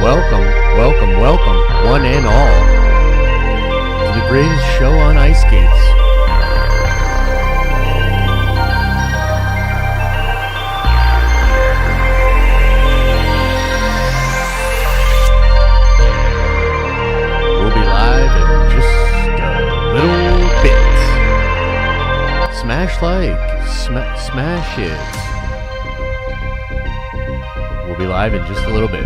Welcome, one and all, to the greatest show on ice skates. We'll be live in just a little bit. Smash like, smash it. We'll be live in just a little bit.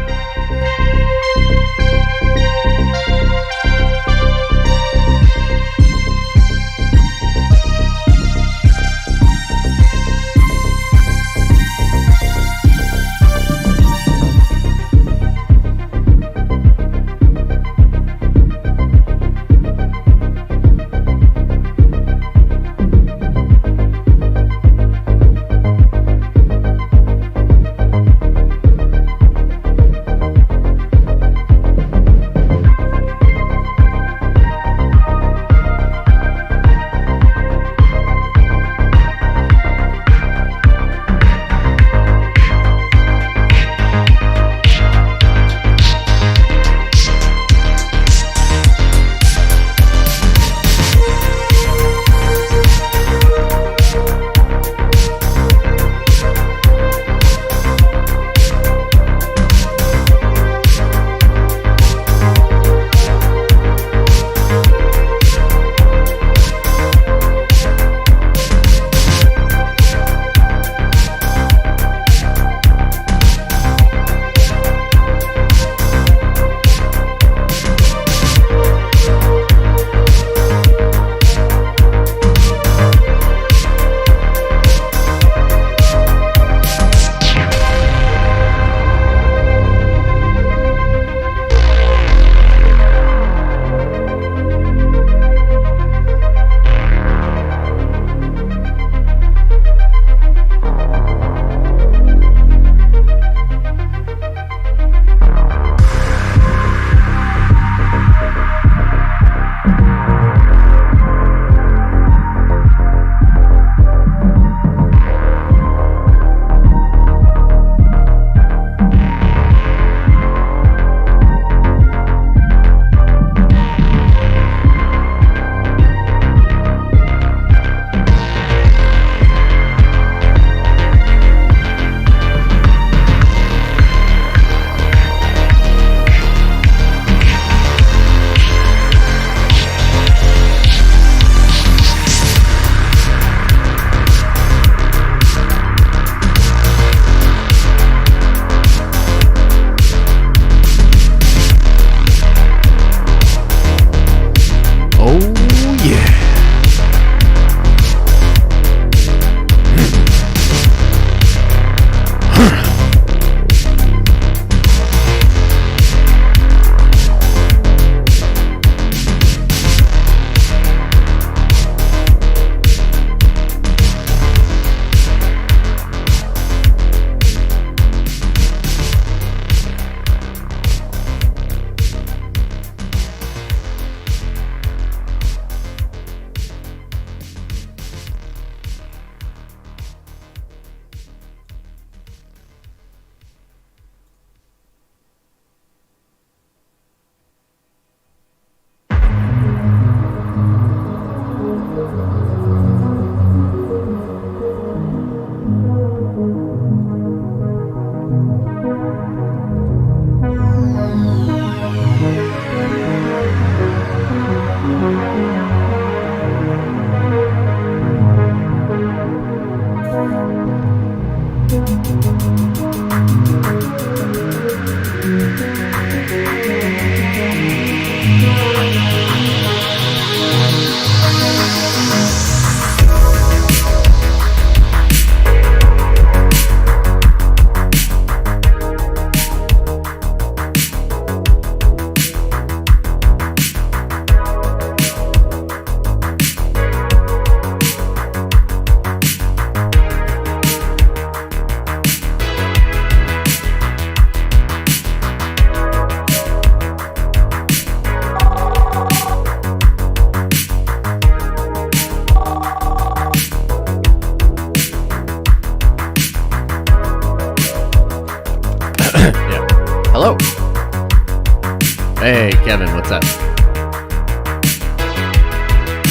Hey, Kevin, what's up?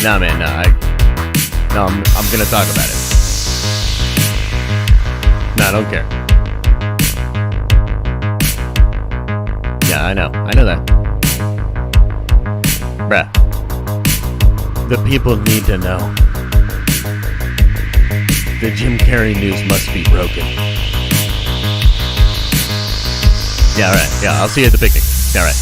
No, man, no, I'm gonna talk about it. No, I don't care. Yeah, I know that. Bruh. The people need to know. The Jim Carrey news must be broken. Yeah, alright. Yeah, I'll see you at the picnic. Alright.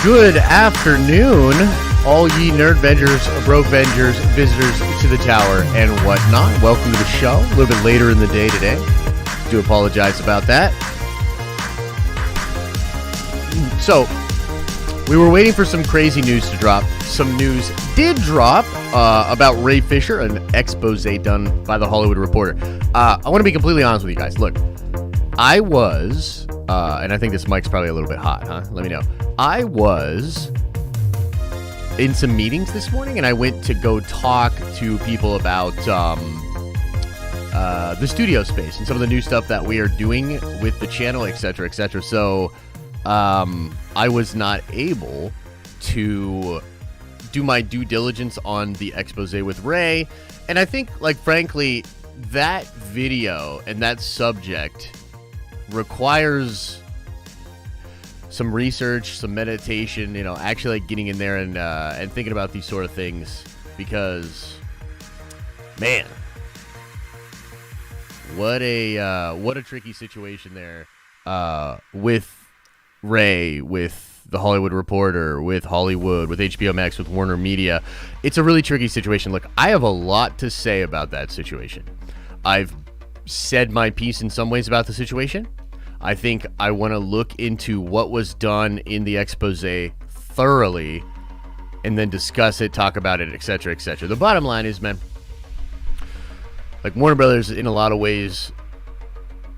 Good afternoon, all ye nerd-vengers, broke-vengers, visitors to the tower, and whatnot. Welcome to the show. A little bit later in the day today. Do apologize about that. So, we were waiting for some crazy news to drop. Some news did drop about Ray Fisher, an expose done by The Hollywood Reporter. I want to be completely honest with you guys. Look, I was, and I think this mic's probably a little bit hot, huh? Let me know. I was in some meetings this morning, and I went to go talk to people about the studio space and some of the new stuff that we are doing with the channel, etc., etc. So I was not able to do my due diligence on the expose with Ray, and I think, like, frankly, that video and that subject requires some research, some meditation, you know, actually like getting in there and thinking about these sort of things, because, man, what a tricky situation there with Ray, with The Hollywood Reporter, with Hollywood, with HBO Max, with Warner Media. It's a really tricky situation. Look, I have a lot to say about that situation. I've said my piece in some ways about the situation. I think I want to look into what was done in the expose thoroughly and then discuss it, talk about it, etc., etc. The bottom line is, man, like, Warner Brothers in a lot of ways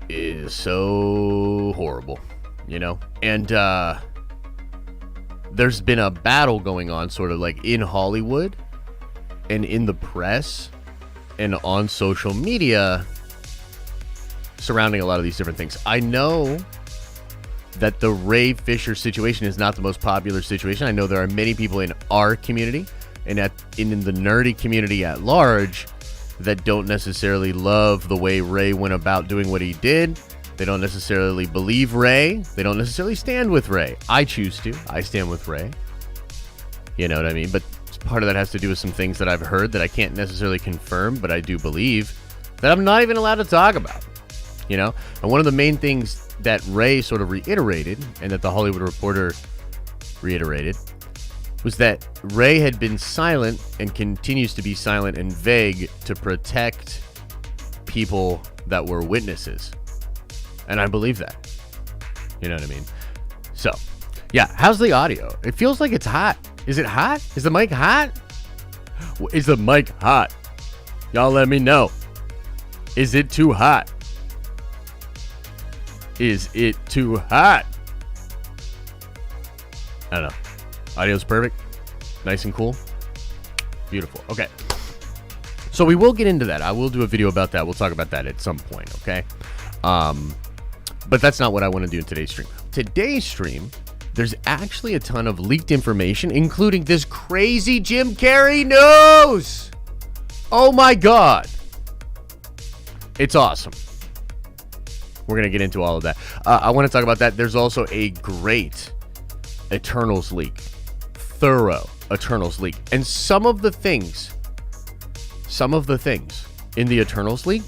is so horrible, you know? And there's been a battle going on sort of like in Hollywood and in the press and on social media surrounding a lot of these different things. I know that the Ray Fisher situation is not the most popular situation. I know there are many people in our community and in the nerdy community at large that don't necessarily love the way Ray went about doing what he did. They don't necessarily believe Ray. They don't necessarily stand with Ray. I choose to. I stand with Ray. You know what I mean? But part of that has to do with some things that I've heard that I can't necessarily confirm, but I do believe that I'm not even allowed to talk about. You know, and one of the main things that Ray sort of reiterated, and that The Hollywood Reporter reiterated, was that Ray had been silent and continues to be silent and vague to protect people that were witnesses. And I believe that. You know what I mean? So, yeah, how's the audio? It feels like it's hot. Is it hot? Is the mic hot? Is the mic hot? Y'all let me know. Is it too hot? Is it too hot? I don't know. Audio's perfect. Nice and cool. Beautiful. Okay. So we will get into that. I will do a video about that. We'll talk about that at some point, okay? But that's not what I want to do in today's stream. Today's stream, there's actually a ton of leaked information, including this crazy Jim Carrey news. Oh my God. It's awesome. We're going to get into all of that. I want to talk about that. There's also a great Eternals leak. Thorough Eternals leak. And some of the things in the Eternals leak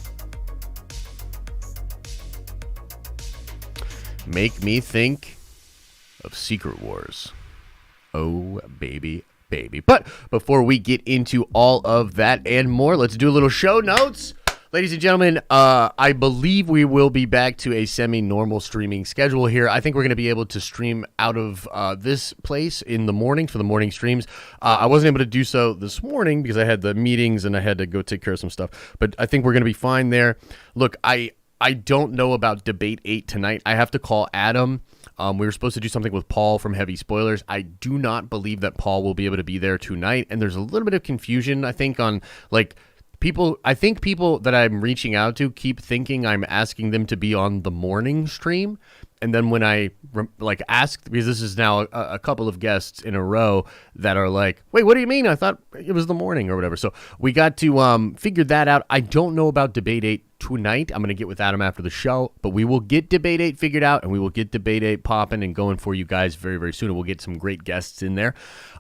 make me think of Secret Wars. Oh, baby, baby. But before we get into all of that and more, let's do a little show notes. Ladies and gentlemen, I believe we will be back to a semi-normal streaming schedule here. I think we're going to be able to stream out of this place in the morning for the morning streams. I wasn't able to do so this morning because I had the meetings and I had to go take care of some stuff. But I think we're going to be fine there. Look, I don't know about Debate 8 tonight. I have to call Adam. We were supposed to do something with Paul from Heavy Spoilers. I do not believe that Paul will be able to be there tonight. And there's a little bit of confusion, I think, on like... people that I'm reaching out to keep thinking I'm asking them to be on the morning stream. And then when I ask, because this is now a couple of guests in a row that are like, wait, what do you mean? I thought it was the morning or whatever. So we got to figure that out. I don't know about Debate 8 tonight. I'm going to get with Adam after the show, but we will get Debate 8 figured out and we will get Debate 8 popping and going for you guys very, very soon. And we'll get some great guests in there.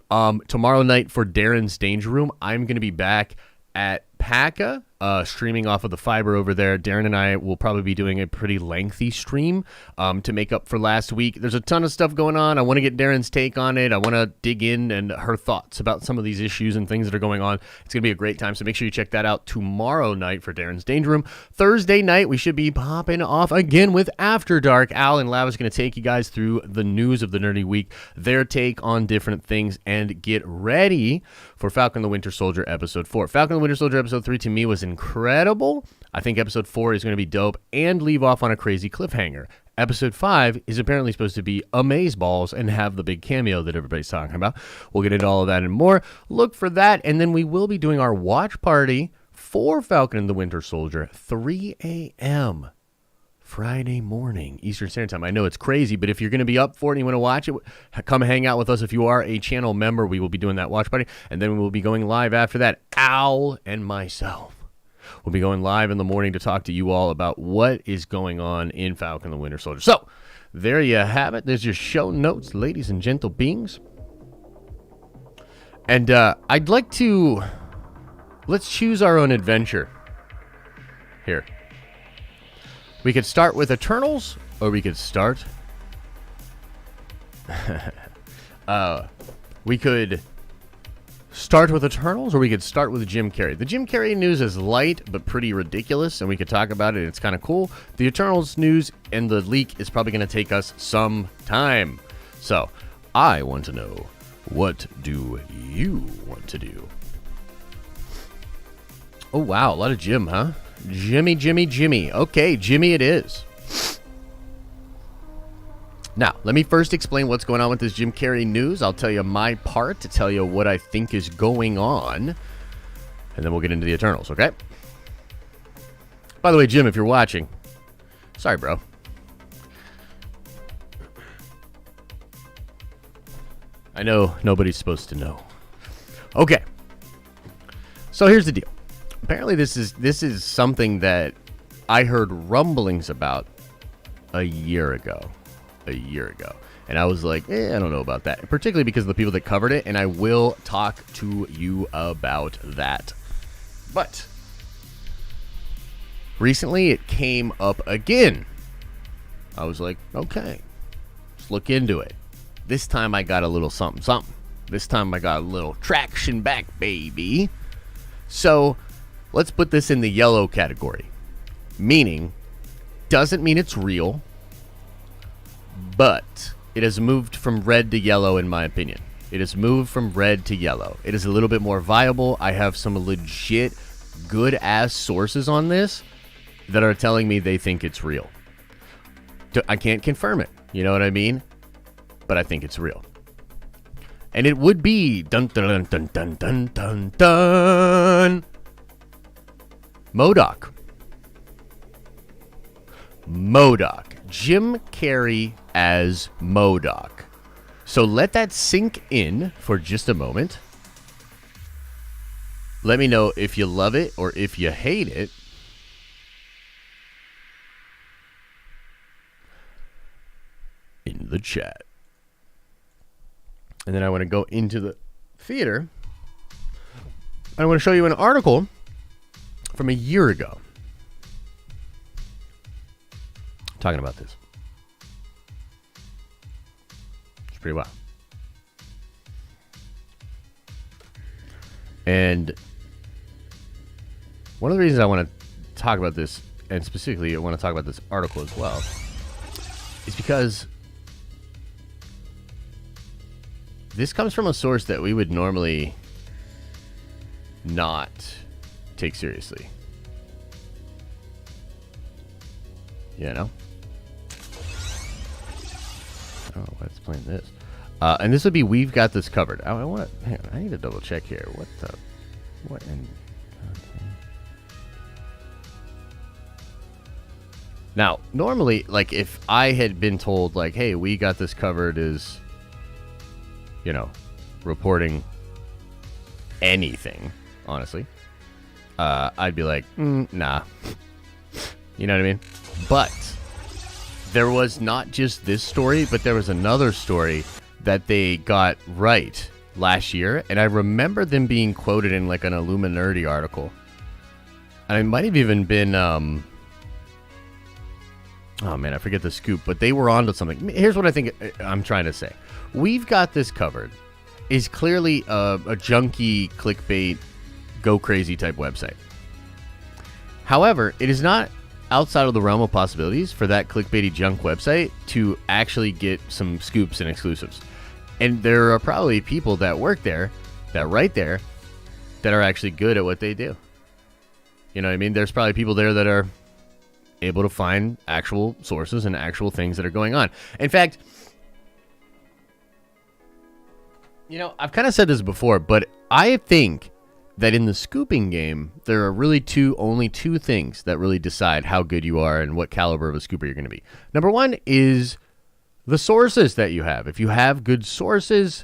Tomorrow night for Darren's Danger Room, I'm going to be back at PACA, streaming off of the fiber over there. Darren and I will probably be doing a pretty lengthy stream to make up for last week. There's a ton of stuff going on. I want to get Darren's take on it. I want to dig in and her thoughts about some of these issues and things that are going on. It's going to be a great time, so make sure you check that out tomorrow night for Darren's Danger Room. Thursday night, we should be popping off again with After Dark. Al and Lav is going to take you guys through the news of the Nerdy Week, their take on different things, and get ready for Falcon the Winter Soldier Episode 4. Falcon the Winter Soldier Episode 3 to me was incredible. I think Episode 4 is going to be dope and leave off on a crazy cliffhanger. Episode 5 is apparently supposed to be amazeballs and have the big cameo that everybody's talking about. We'll get into all of that and more. Look for that, and then we will be doing our watch party for Falcon and the Winter Soldier, 3 a.m. Friday morning, Eastern Standard Time. I know it's crazy, but if you're going to be up for it and you want to watch it, come hang out with us. If you are a channel member, we will be doing that watch party, and then we will be going live after that. Al and myself will be going live in the morning to talk to you all about what is going on in Falcon and the Winter Soldier. So, there you have it. There's your show notes, ladies and gentle beings. And I'd like to... let's choose our own adventure here. We could start with Eternals, or we could start... we could start with Eternals, or we could start with Jim Carrey. The Jim Carrey news is light, but pretty ridiculous, and we could talk about it. It's kind of cool. The Eternals news and the leak is probably going to take us some time. So, I want to know, what do you want to do? Oh, wow, a lot of Jim, huh? Jimmy, Jimmy, Jimmy. Okay, Jimmy it is. Now, let me first explain what's going on with this Jim Carrey news. I'll tell you my part to tell you what I think is going on. And then we'll get into the Eternals, okay? By the way, Jim, if you're watching, sorry, bro. I know nobody's supposed to know. Okay. So here's the deal. Apparently this is something that I heard rumblings about a year ago. And I was like, I don't know about that. Particularly because of the people that covered it, and I will talk to you about that. But recently it came up again. I was like, okay, let's look into it. This time I got a little something, something. This time I got a little traction back, baby. So let's put this in the yellow category, meaning doesn't mean it's real, but it has moved from red to yellow, in my opinion. It has moved from red to yellow. It is a little bit more viable. I have some legit good-ass sources on this that are telling me they think it's real. I can't confirm it, you know what I mean? But I think it's real. And it would be dun dun dun dun dun dun dun MODOK. MODOK. Jim Carrey as MODOK. So let that sink in for just a moment. Let me know if you love it or if you hate it. In the chat. And then I want to go into the theater. I want to show you an article from a year ago talking about this. It's pretty wild. And one of the reasons I want to talk about this, and specifically I want to talk about this article as well, is because this comes from a source that we would normally not take seriously. You know? Oh, let's playing this. And this would be We've Got This Covered. I want to, hang on, I need to double check here. What in... Now, normally, like, if I had been told, like, hey, We Got This Covered is, you know, reporting anything, honestly, I'd be like, nah. You know what I mean? But there was not just this story, but there was another story that they got right last year, and I remember them being quoted in, like, an Illuminati article. And it might have even been, oh man, I forget the scoop, but they were onto something. Here's what I think I'm trying to say. We've Got This Covered is clearly a junky clickbait, go crazy type website. However, it is not outside of the realm of possibilities for that clickbaity junk website to actually get some scoops and exclusives. And there are probably people that work there, that write there, that are actually good at what they do. You know what I mean? There's probably people there that are able to find actual sources and actual things that are going on. In fact, you know, I've kind of said this before, but I think that in the scooping game, there are really only two things that really decide how good you are and what caliber of a scooper you're going to be. Number one is the sources that you have. If you have good sources,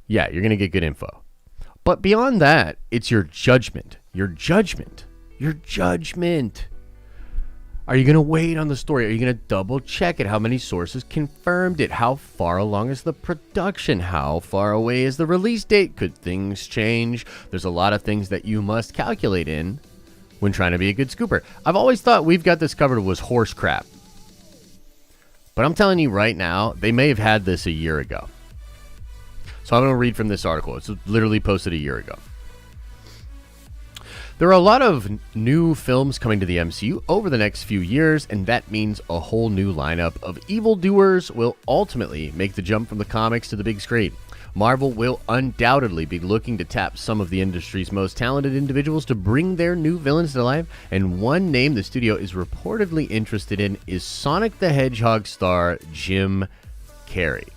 yeah, you're going to get good info. But beyond that, it's your judgment. Your judgment. Your judgment. Are you going to wait on the story? Are you going to double check it? How many sources confirmed it? How far along is the production? How far away is the release date? Could things change? There's a lot of things that you must calculate in when trying to be a good scooper. I've always thought We've Got This Covered was horse crap. But I'm telling you right now, they may have had this a year ago. So I'm going to read from this article. It's literally posted a year ago. There are a lot of new films coming to the MCU over the next few years, and that means a whole new lineup of evildoers will ultimately make the jump from the comics to the big screen. Marvel will undoubtedly be looking to tap some of the industry's most talented individuals to bring their new villains to life, and one name the studio is reportedly interested in is Sonic the Hedgehog star Jim Carrey.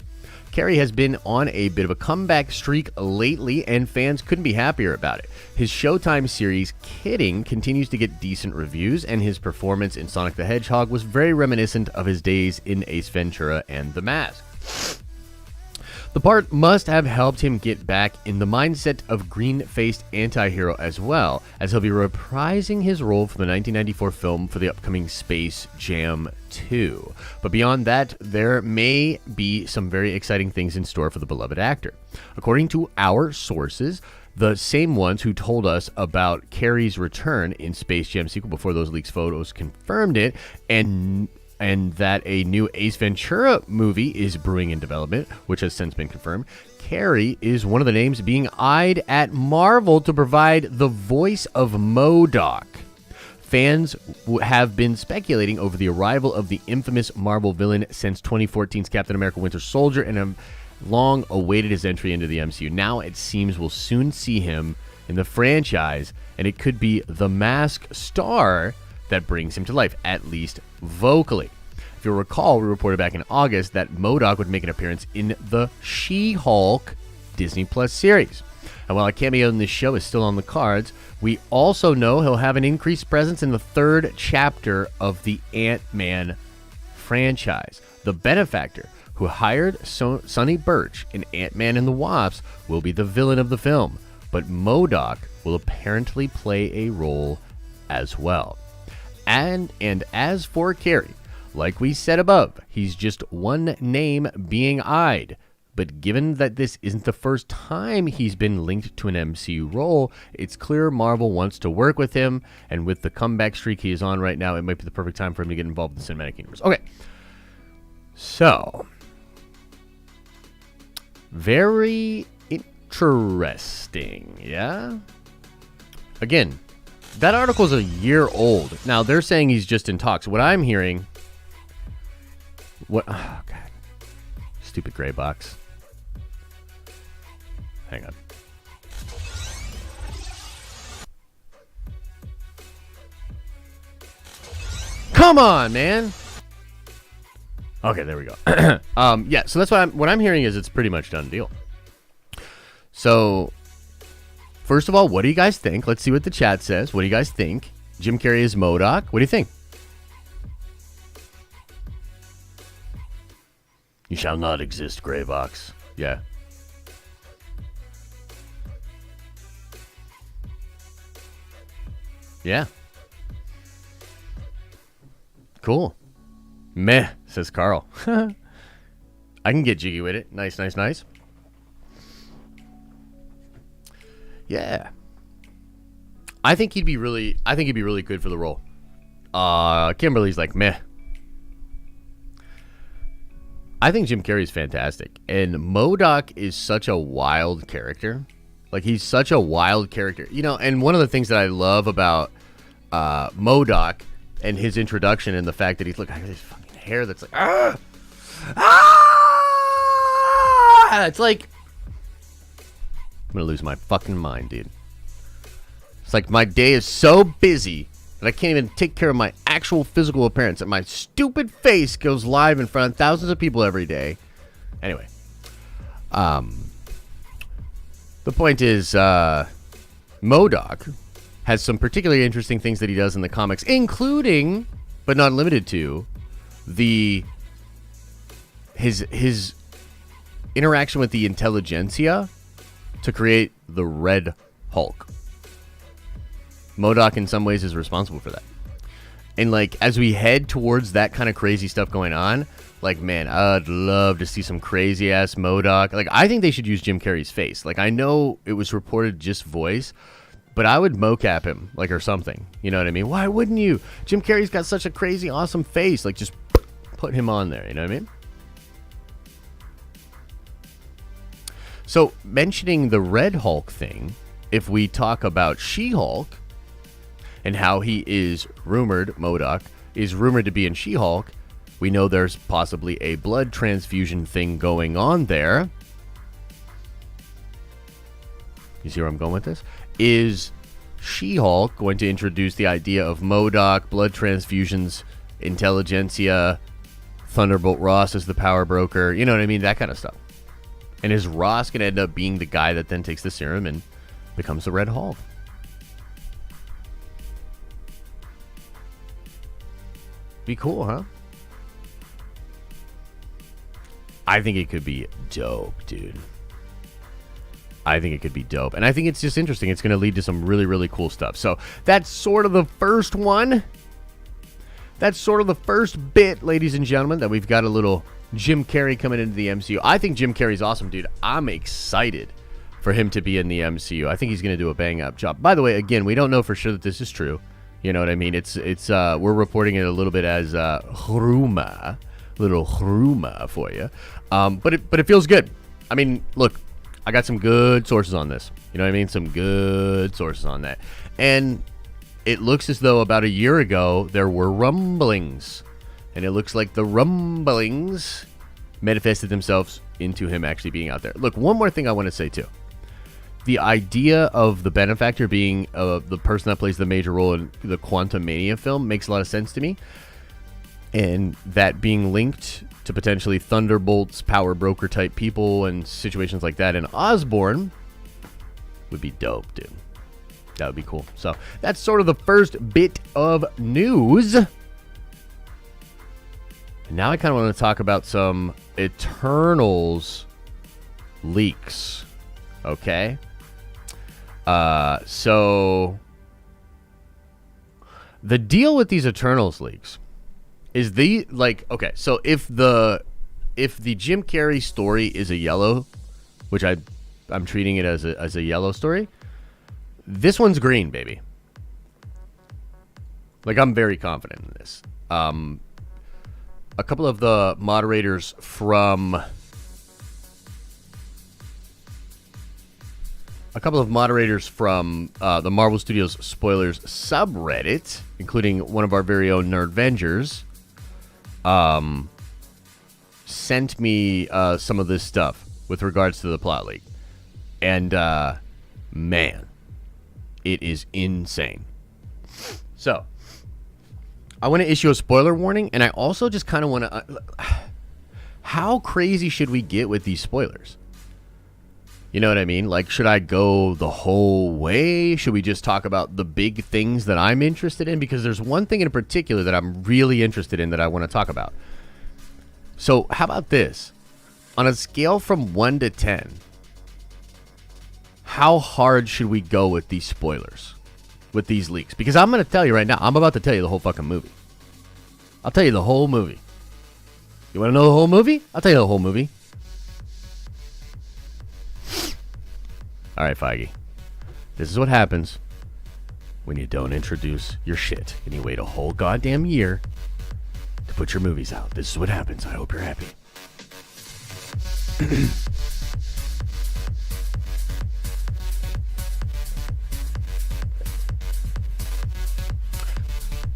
Carrey has been on a bit of a comeback streak lately, and fans couldn't be happier about it. His Showtime series, Kidding, continues to get decent reviews, and his performance in Sonic the Hedgehog was very reminiscent of his days in Ace Ventura and The Mask. The part must have helped him get back in the mindset of green-faced anti-hero as well, as he'll be reprising his role from the 1994 film for the upcoming Space Jam 2. But beyond that, there may be some very exciting things in store for the beloved actor. According to our sources, the same ones who told us about Carrey's return in Space Jam sequel before those leaked photos confirmed it, and that a new Ace Ventura movie is brewing in development, which has since been confirmed. Carrey is one of the names being eyed at Marvel to provide the voice of MODOK. fans have been speculating over the arrival of the infamous Marvel villain since 2014's Captain America Winter Soldier and have long awaited his entry into the MCU. Now it seems we'll soon see him in the franchise, and it could be the masked star that brings him to life, at least vocally. If you'll recall, we reported back in August that MODOK would make an appearance in the She-Hulk Disney Plus series. And while a cameo in this show is still on the cards, we also know he'll have an increased presence in the third chapter of the Ant-Man franchise. The benefactor who hired Sonny Birch in Ant-Man and the Wasp will be the villain of the film, but MODOK will apparently play a role as well. And as for Carrey, like we said above, he's just one name being eyed. But given that this isn't the first time he's been linked to an MCU role, it's clear Marvel wants to work with him, and with the comeback streak he is on right now, it might be the perfect time for him to get involved in the cinematic universe. Okay, so very interesting, yeah? Again, that article's a year old. Now, they're saying he's just in talks. What I'm hearing... Oh, God. Stupid gray box. Hang on. Come on, man. Okay, there we go. Yeah, so that's what I'm hearing is it's pretty much done deal. So, first of all, what do you guys think? Let's see what the chat says. What do you guys think? Jim Carrey is MODOK. What do you think? You shall not exist, gray box. Yeah. Yeah. Cool. Meh, says Carl. I can get jiggy with it. Nice, nice, nice. Yeah. I think he'd be really good for the role. Kimberly's like, meh. I think Jim Carrey's fantastic. And MODOK is such a wild character. Like, he's such a wild character. You know, and one of the things that I love about MODOK and his introduction and the fact that he's, look, I got this fucking hair that's like, it's like, I'm going to lose my fucking mind, dude. It's like my day is so busy that I can't even take care of my actual physical appearance, and my stupid face goes live in front of thousands of people every day. Anyway, the point is, MODOK has some particularly interesting things that he does in the comics, including, but not limited to, his interaction with the intelligentsia to create the Red Hulk. MODOK in some ways is responsible for that. And like, as we head towards that kind of crazy stuff going on, like, man, I'd love to see some crazy ass MODOK. Like, I think they should use Jim Carrey's face. Like, I know it was reported just voice, but I would mocap him, like, or something. You know what I mean? Why wouldn't you? Jim Carrey's got such a crazy, awesome face. Like, just put him on there. You know what I mean? So, mentioning the Red Hulk thing, if we talk about She-Hulk and how he is rumored, MODOK is rumored to be in She-Hulk, we know there's possibly a blood transfusion thing going on there. You see where I'm going with this? Is She-Hulk going to introduce the idea of MODOK, blood transfusions, intelligentsia, Thunderbolt Ross as the power broker? You know what I mean? That kind of stuff. And is Ross going to end up being the guy that then takes the serum and becomes the Red Hulk? Be cool, huh? I think it could be dope, dude. I think it could be dope. And I think it's just interesting. It's going to lead to some really, really cool stuff. So that's sort of the first one. That's sort of the first bit, ladies and gentlemen, that we've got a little Jim Carrey coming into the MCU. I think Jim Carrey's awesome, dude. I'm excited for him to be in the MCU. I think he's going to do a bang-up job. By the way, again, we don't know for sure that this is true. You know what I mean? It's we're reporting it a little bit as rumor, little rumor for you. But it feels good. I mean, look, I got some good sources on this. You know what I mean? Some good sources on that. And it looks as though about a year ago there were rumblings. And it looks like the rumblings manifested themselves into him actually being out there. Look, one more thing I want to say, too. The idea of the benefactor being the person that plays the major role in the Quantumania film makes a lot of sense to me. And that being linked to potentially Thunderbolt's power broker type people and situations like that in Osborn would be dope, dude. That would be cool. So that's sort of the first bit of news. And now I kind of want to talk about some Eternals leaks. Okay. So the deal with these Eternals leaks is okay, so if the Jim Carrey story is a yellow, which I'm treating it as a yellow story, this one's green, baby. Like, I'm very confident in this. A couple of the moderators from the Marvel Studios Spoilers subreddit, including one of our very own Nerdvengers, sent me some of this stuff with regards to the plot leak. And, man, it is insane. So, I want to issue a spoiler warning, and I also just kind of want to... how crazy should we get with these spoilers? You know what I mean? Like, should I go the whole way? Should we just talk about the big things that I'm interested in? Because there's one thing in particular that I'm really interested in that I want to talk about. So, how about this? On a scale from 1 to 10, how hard should we go with these spoilers? With these leaks? Because I'm going to tell you right now, I'm about to tell you the whole fucking movie. I'll tell you the whole movie. You want to know the whole movie? I'll tell you the whole movie. All right, Feige. This is what happens when you don't introduce your shit and you wait a whole goddamn year to put your movies out. This is what happens. I hope you're happy.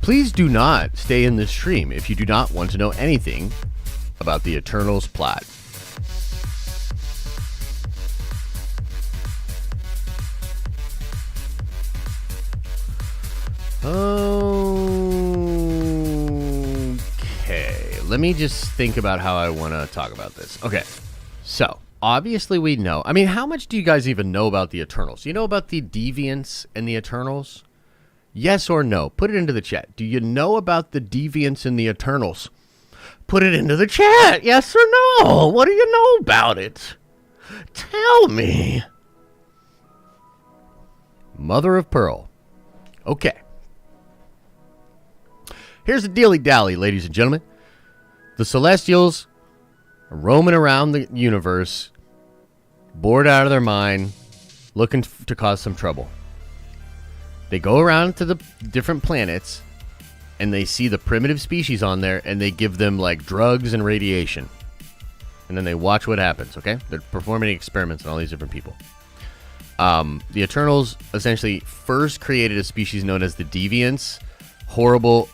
Please do not stay in this stream if you do not want to know anything about the Eternals plot. Okay, let me just think about how I want to talk about this. Okay, so obviously we know. I mean, how much do you guys even know about the Eternals? You know about the Deviants and the Eternals? Yes or no? Put it into the chat. Do you know about the Deviants and the Eternals? Put it into the chat. Yes or no? What do you know about it? Tell me. Mother of Pearl. Okay. Here's the dilly-dally, ladies and gentlemen. The Celestials are roaming around the universe, bored out of their mind, looking to cause some trouble. They go around to the different planets, and they see the primitive species on there, and they give them, like, drugs and radiation. And then they watch what happens, okay? They're performing experiments on all these different people. The Eternals essentially first created a species known as the Deviants. Horrible,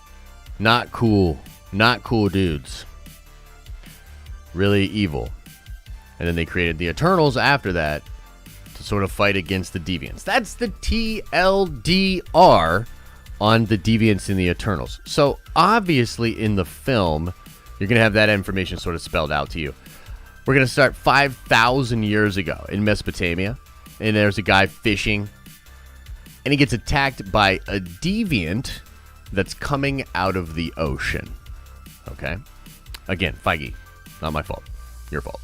not cool dudes. Really evil. And then they created the Eternals after that to sort of fight against the Deviants. That's the TLDR on the Deviants and the Eternals. So obviously in the film, you're going to have that information sort of spelled out to you. We're going to start 5,000 years ago in Mesopotamia. And there's a guy fishing. And he gets attacked by a deviant that's coming out of the ocean. Okay? Again, Feige. Not my fault. Your fault.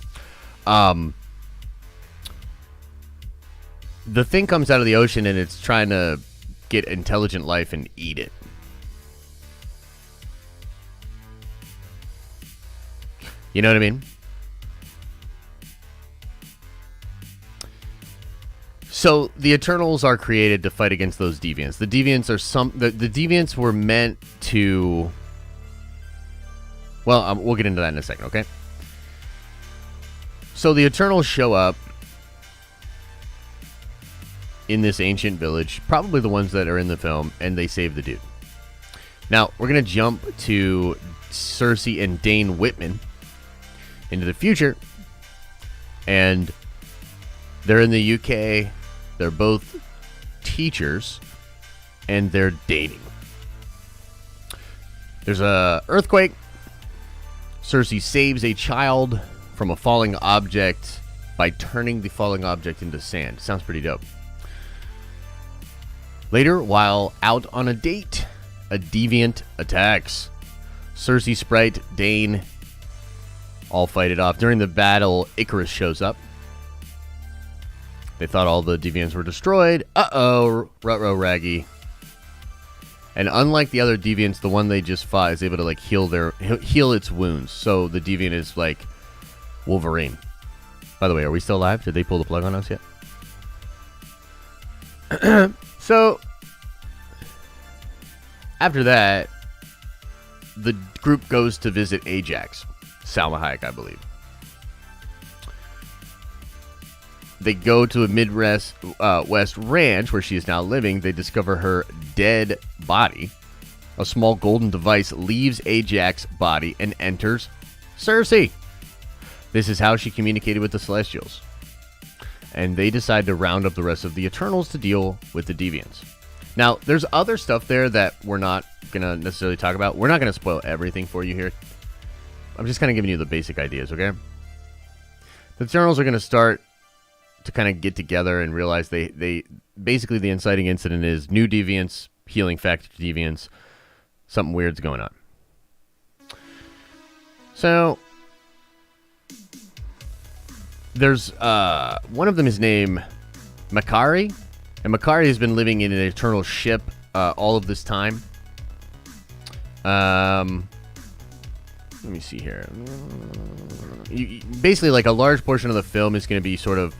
The thing comes out of the ocean and it's trying to get intelligent life and eat it. You know what I mean? So the Eternals are created to fight against those deviants. The deviants are the deviants were meant to. Well, we'll get into that in a second, okay? So the Eternals show up in this ancient village, probably the ones that are in the film, and they save the dude. Now, we're going to jump to Cersei and Dane Whitman into the future, and they're in the UK. They're both teachers, and they're dating. There's a earthquake. Cersei saves a child from a falling object by turning the falling object into sand. Sounds pretty dope. Later, while out on a date, a deviant attacks. Cersei, Sprite, Dane all fight it off. During the battle, Icarus shows up. They thought all the deviants were destroyed. Uh-oh, ruh-roh raggy. And unlike the other deviants, the one they just fought is able to like heal its wounds. So the deviant is like Wolverine. By the way, are we still alive? Did they pull the plug on us yet? So after that, the group goes to visit Ajax, Salma Hayek, I believe. They go to a Midwest West ranch where she is now living. They discover her dead body. A small golden device leaves Ajax's body and enters Cersei. This is how she communicated with the Celestials. And they decide to round up the rest of the Eternals to deal with the Deviants. Now, there's other stuff there that we're not going to necessarily talk about. We're not going to spoil everything for you here. I'm just kind of giving you the basic ideas, okay? The Eternals are going to start to kind of get together and realize they basically the inciting incident is new deviants, healing factor deviants. Something weird's going on. So there's one of them is named Makari, and Makari has been living in an eternal ship all of this time. Let me see here. Basically, like a large portion of the film is going to be sort of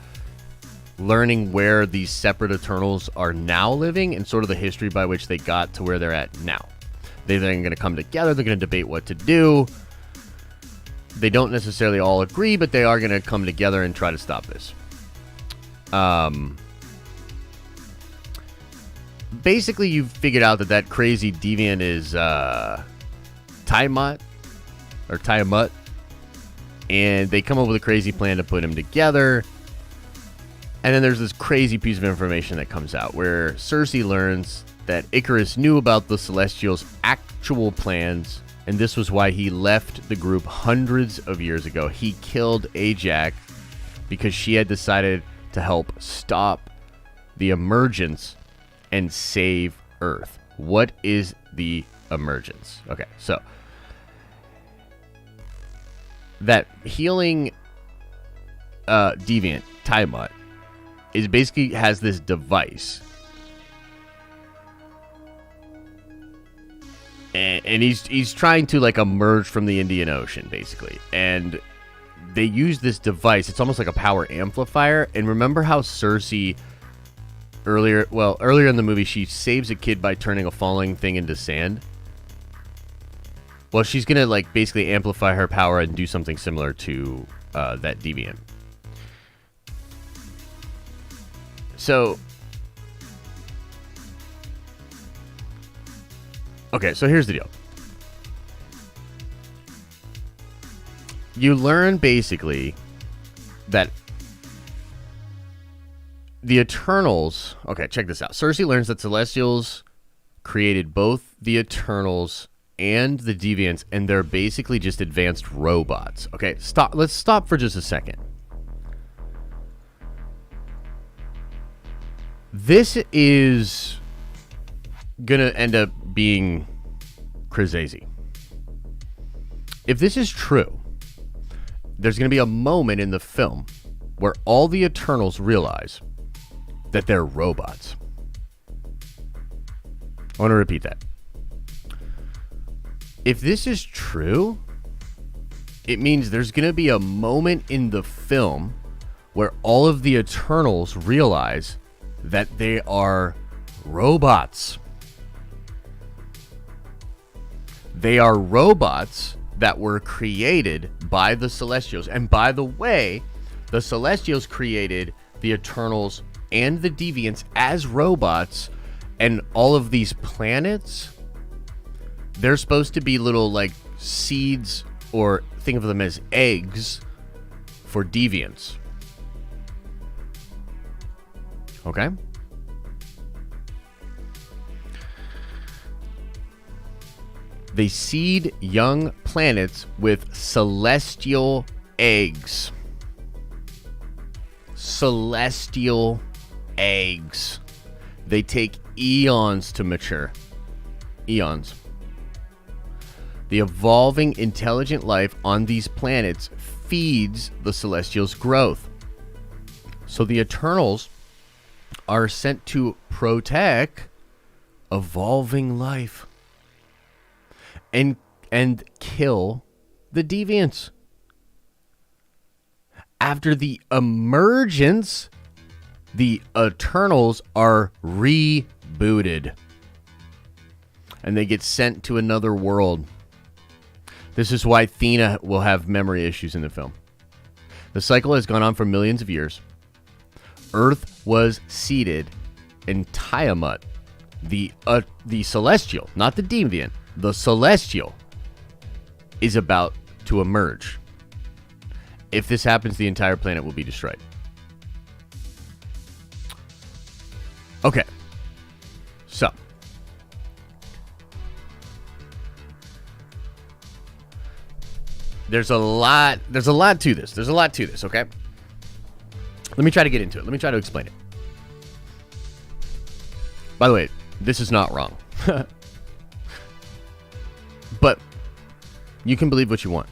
learning where these separate Eternals are now living and sort of the history by which they got to where they're at now. They're then going to come together. They're going to debate what to do. They don't necessarily all agree, but they are going to come together and try to stop this. Basically, you've figured out that crazy deviant is Tiamat, or Tiamat, and they come up with a crazy plan to put him together. And then there's this crazy piece of information that comes out where Cersei learns that Icarus knew about the Celestials' actual plans, and this was why he left the group hundreds of years ago. He killed Ajax because she had decided to help stop the emergence and save Earth. What is the emergence? Okay, so that healing deviant, Tiamat, is basically has this device, and he's trying to like emerge from the Indian Ocean basically, and they use this device. It's almost like a power amplifier. And remember how Cersei earlier in the movie she saves a kid by turning a falling thing into sand? Well, she's gonna like basically amplify her power and do something similar to that deviant. So, okay, so here's the deal. You learn basically that the Eternals... Okay, check this out. Cersei learns that Celestials created both the Eternals and the Deviants, and they're basically just advanced robots. Okay, stop. Let's stop for just a second. This is gonna end up being crazy. If this is true, there's gonna be a moment in the film where all the Eternals realize that they're robots. I want to repeat that. If this is true, it means there's gonna be a moment in the film where all of the Eternals realize that they are robots. They are robots that were created by the Celestials. And by the way, the Celestials created the Eternals and the deviants as robots, and all of these planets, they're supposed to be little like seeds, or think of them as eggs for deviants. Okay? They seed young planets with celestial eggs. Celestial eggs. They take eons to mature. Eons. The evolving intelligent life on these planets feeds the Celestials' growth. So the Eternals are sent to protect evolving life and kill the deviants. After the emergence, the Eternals are rebooted and they get sent to another world. This is why Thena will have memory issues in the film. The cycle has gone on for millions of years. Earth was seeded, and Tiamat, the Celestial, not the Deviant, the Celestial, is about to emerge. If this happens, the entire planet will be destroyed. Okay. So. There's a lot to this. There's a lot to this, okay? Let me try to get into it. Let me try to explain it. By the way, this is not wrong. But you can believe what you want.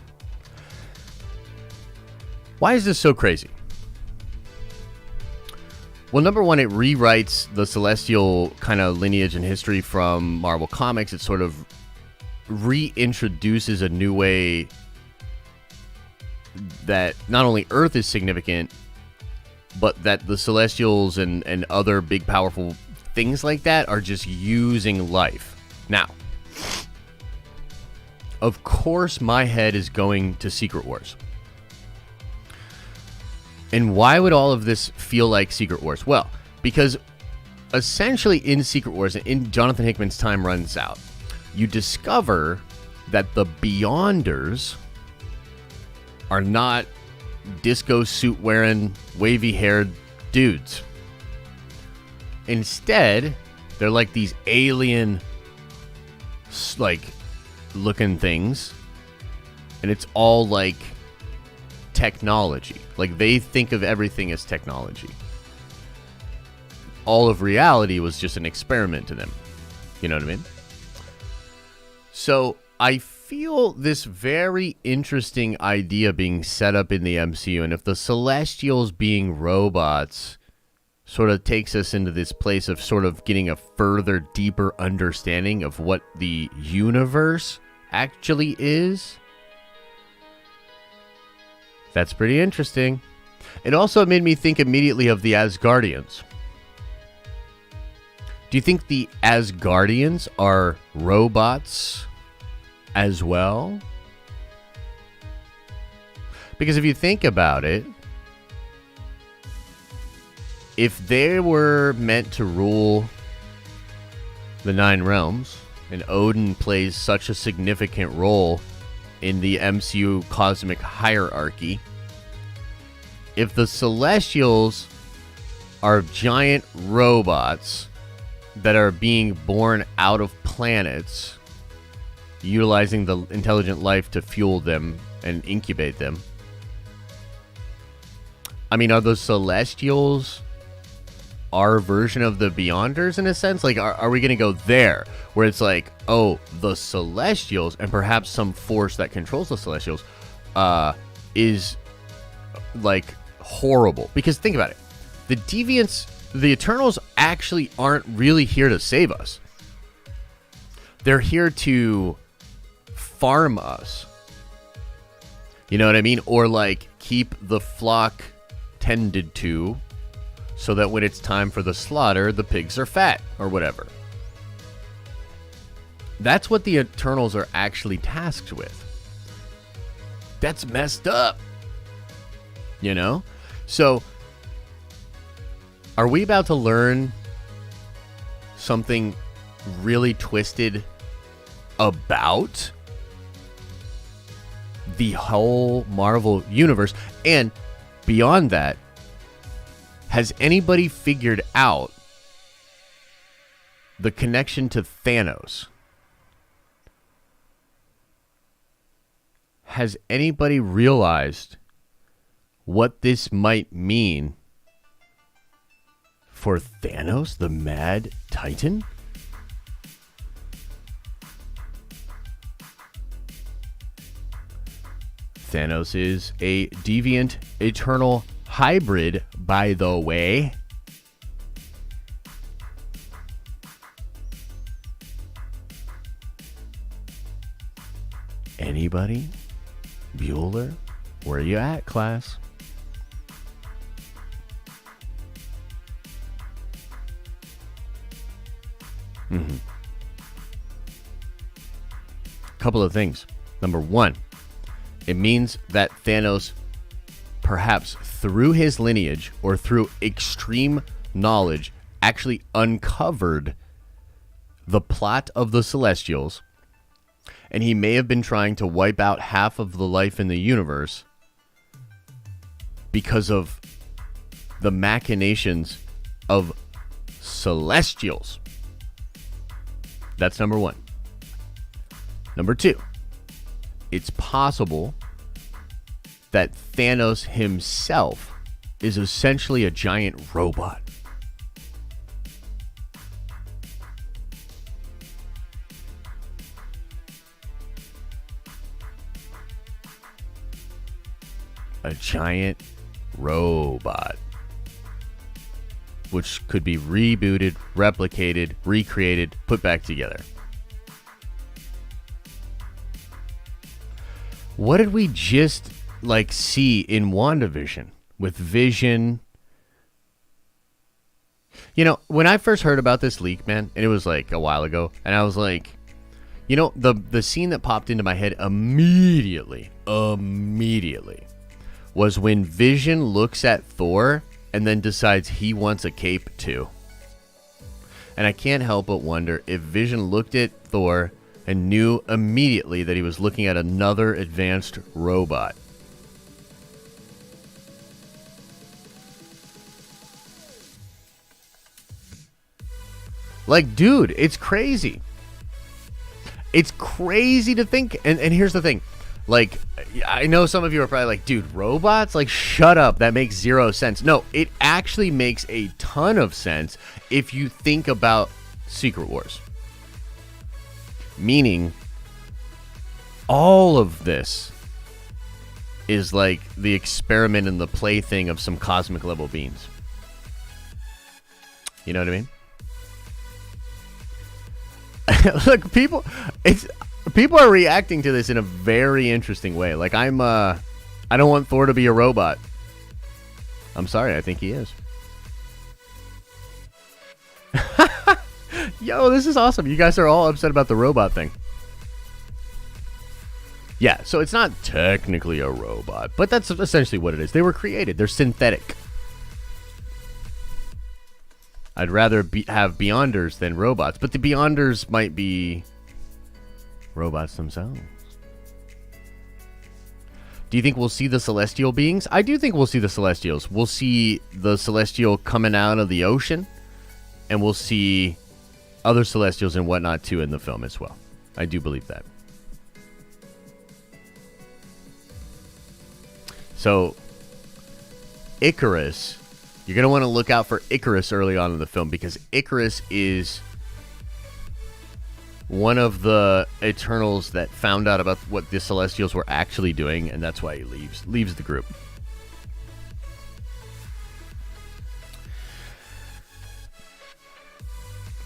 Why is this so crazy? Well, number one, it rewrites the Celestial kind of lineage and history from Marvel Comics. It sort of reintroduces a new way that not only Earth is significant, but that the Celestials and other big powerful things like that are just using life. Now, of course, my head is going to Secret Wars. And why would all of this feel like Secret Wars? Well, because essentially in Secret Wars, in Jonathan Hickman's time runs out, you discover that the Beyonders are not disco suit wearing, wavy haired dudes. Instead, they're like these alien like looking things, and it's all like technology. Like they think of everything as technology. All of reality was just an experiment to them. You know what I mean? So I feel this very interesting idea being set up in the MCU, and if the Celestials being robots sort of takes us into this place of sort of getting a further, deeper understanding of what the universe actually is, that's pretty interesting. It also made me think immediately of the Asgardians. Do you think the Asgardians are robots as well? Because if you think about it, if they were meant to rule the Nine Realms, and Odin plays such a significant role in the MCU cosmic hierarchy, if the Celestials are giant robots that are being born out of planets, utilizing the intelligent life to fuel them and incubate them, I mean, are those Celestials our version of the Beyonders in a sense? Like, are we going to go there where it's like, oh, the Celestials and perhaps some force that controls the Celestials is like horrible? Because think about it. The Deviants, the Eternals actually aren't really here to save us. They're here to farm us. You know what I mean? Or like keep the flock tended to, so that when it's time for the slaughter, the pigs are fat, or whatever. That's what the Eternals are actually tasked with. That's messed up. You know? So, Are we about to learn something really twisted about the whole Marvel universe? And beyond that, has anybody figured out the connection to Thanos? Has anybody realized what this might mean for Thanos, the Mad Titan? Thanos is a deviant eternal hybrid, by the way. Anybody? Bueller? Where you at, class? Couple of things. Number one, it means that Thanos, perhaps through his lineage or through extreme knowledge, actually uncovered the plot of the Celestials, and he may have been trying to wipe out half of the life in the universe because of the machinations of Celestials. That's number one. Number two, it's possible that Thanos himself is essentially a giant robot. A giant robot, which could be rebooted, replicated, recreated, put back together. What did we just see in WandaVision with Vision? You know, when I first heard about this leak, man, and it was a while ago, and I was like, you know, the scene that popped into my head immediately was when Vision looks at Thor and then decides he wants a cape too. And I can't help but wonder if Vision looked at Thor and knew immediately that he was looking at another advanced robot. Dude, it's crazy. It's crazy to think. And here's the thing. I know some of you are probably dude, robots? Shut up. That makes zero sense. No, it actually makes a ton of sense if you think about Secret Wars. Meaning, all of this is the experiment and the plaything of some cosmic level beings. You know what I mean? Look, people are reacting to this in a very interesting way. I don't want Thor to be a robot. I'm sorry, I think he is. Yo, this is awesome. You guys are all upset about the robot thing. Yeah, so it's not technically a robot, but that's essentially what it is. They were created. They're synthetic. I'd rather have Beyonders than robots, but the Beyonders might be robots themselves. Do you think we'll see the Celestial beings? I do think we'll see the Celestials. We'll see the Celestial coming out of the ocean, and we'll see other Celestials and whatnot too in the film as well. I do believe that. So, Icarus, you're going to want to look out for Icarus early on in the film, because Icarus is one of the Eternals that found out about what the Celestials were actually doing, and that's why he leaves the group.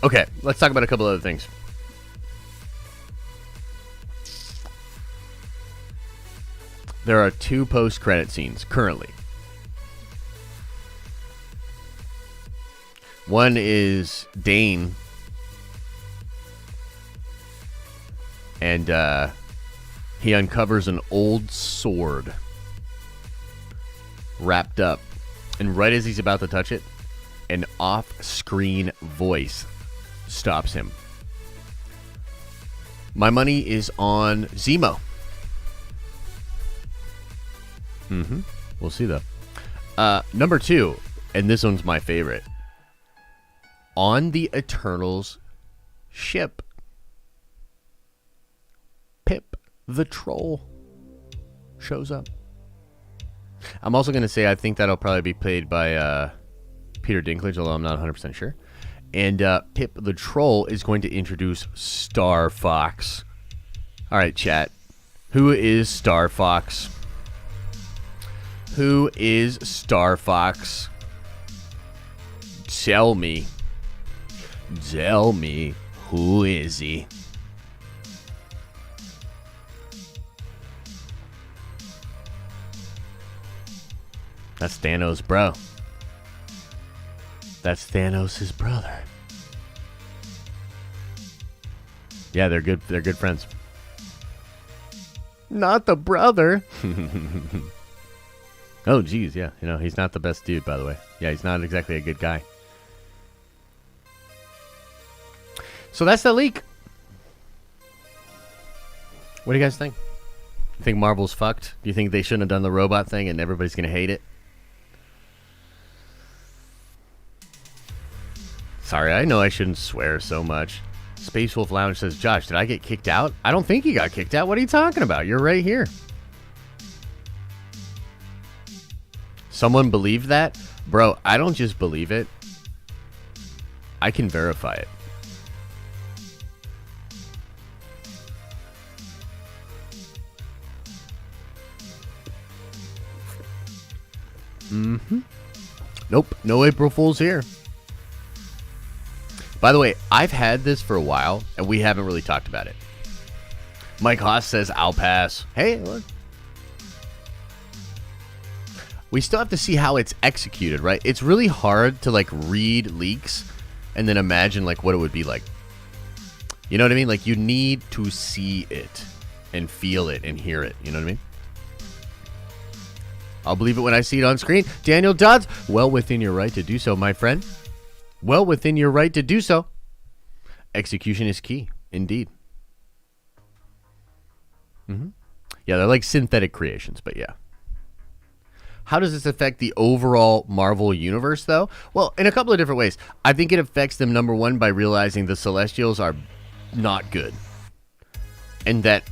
Okay, let's talk about a couple other things. There are 2 post-credit scenes currently. One is Dane, and he uncovers an old sword wrapped up, and right as he's about to touch it, an off-screen voice stops him. My money is on Zemo. We'll see, though. Number 2, and this one's my favorite. On the Eternals ship, Pip the Troll shows up. I'm also going to say I think that'll probably be played by Peter Dinklage, although I'm not 100% sure. And Pip the Troll is going to introduce Star Fox. All right, chat. Who is Star Fox? Who is Star Fox? Tell me. Tell me. Who is he? That's Thanos' bro. That's Thanos' brother. Yeah, they're good. They're good friends. Not the brother. Oh, geez, yeah. You know, he's not the best dude, by the way. Yeah, he's not exactly a good guy. So that's the leak. What do you guys think? You think Marvel's fucked? Do you think they shouldn't have done the robot thing and everybody's going to hate it? Sorry, I know I shouldn't swear so much. Space Wolf Lounge says, Josh, did I get kicked out? I don't think you got kicked out. What are you talking about? You're right here. Someone believed that? Bro, I don't just believe it. I can verify it. Nope, no April Fools here. By the way, I've had this for a while, and we haven't really talked about it. Mike Haas says, I'll pass. Hey, look. We still have to see how it's executed, right? It's really hard to, like, read leaks and then imagine, like, what it would be like. You know what I mean? Like, you need to see it and feel it and hear it. You know what I mean? I'll believe it when I see it on screen. Daniel Dodds, well within your right to do so, my friend. Well within your right to do so. Execution is key, indeed. Yeah, they're like synthetic creations, but yeah. How does this affect the overall Marvel universe, though? Well, in a couple of different ways. I think it affects them, number one, by realizing the Celestials are not good. And that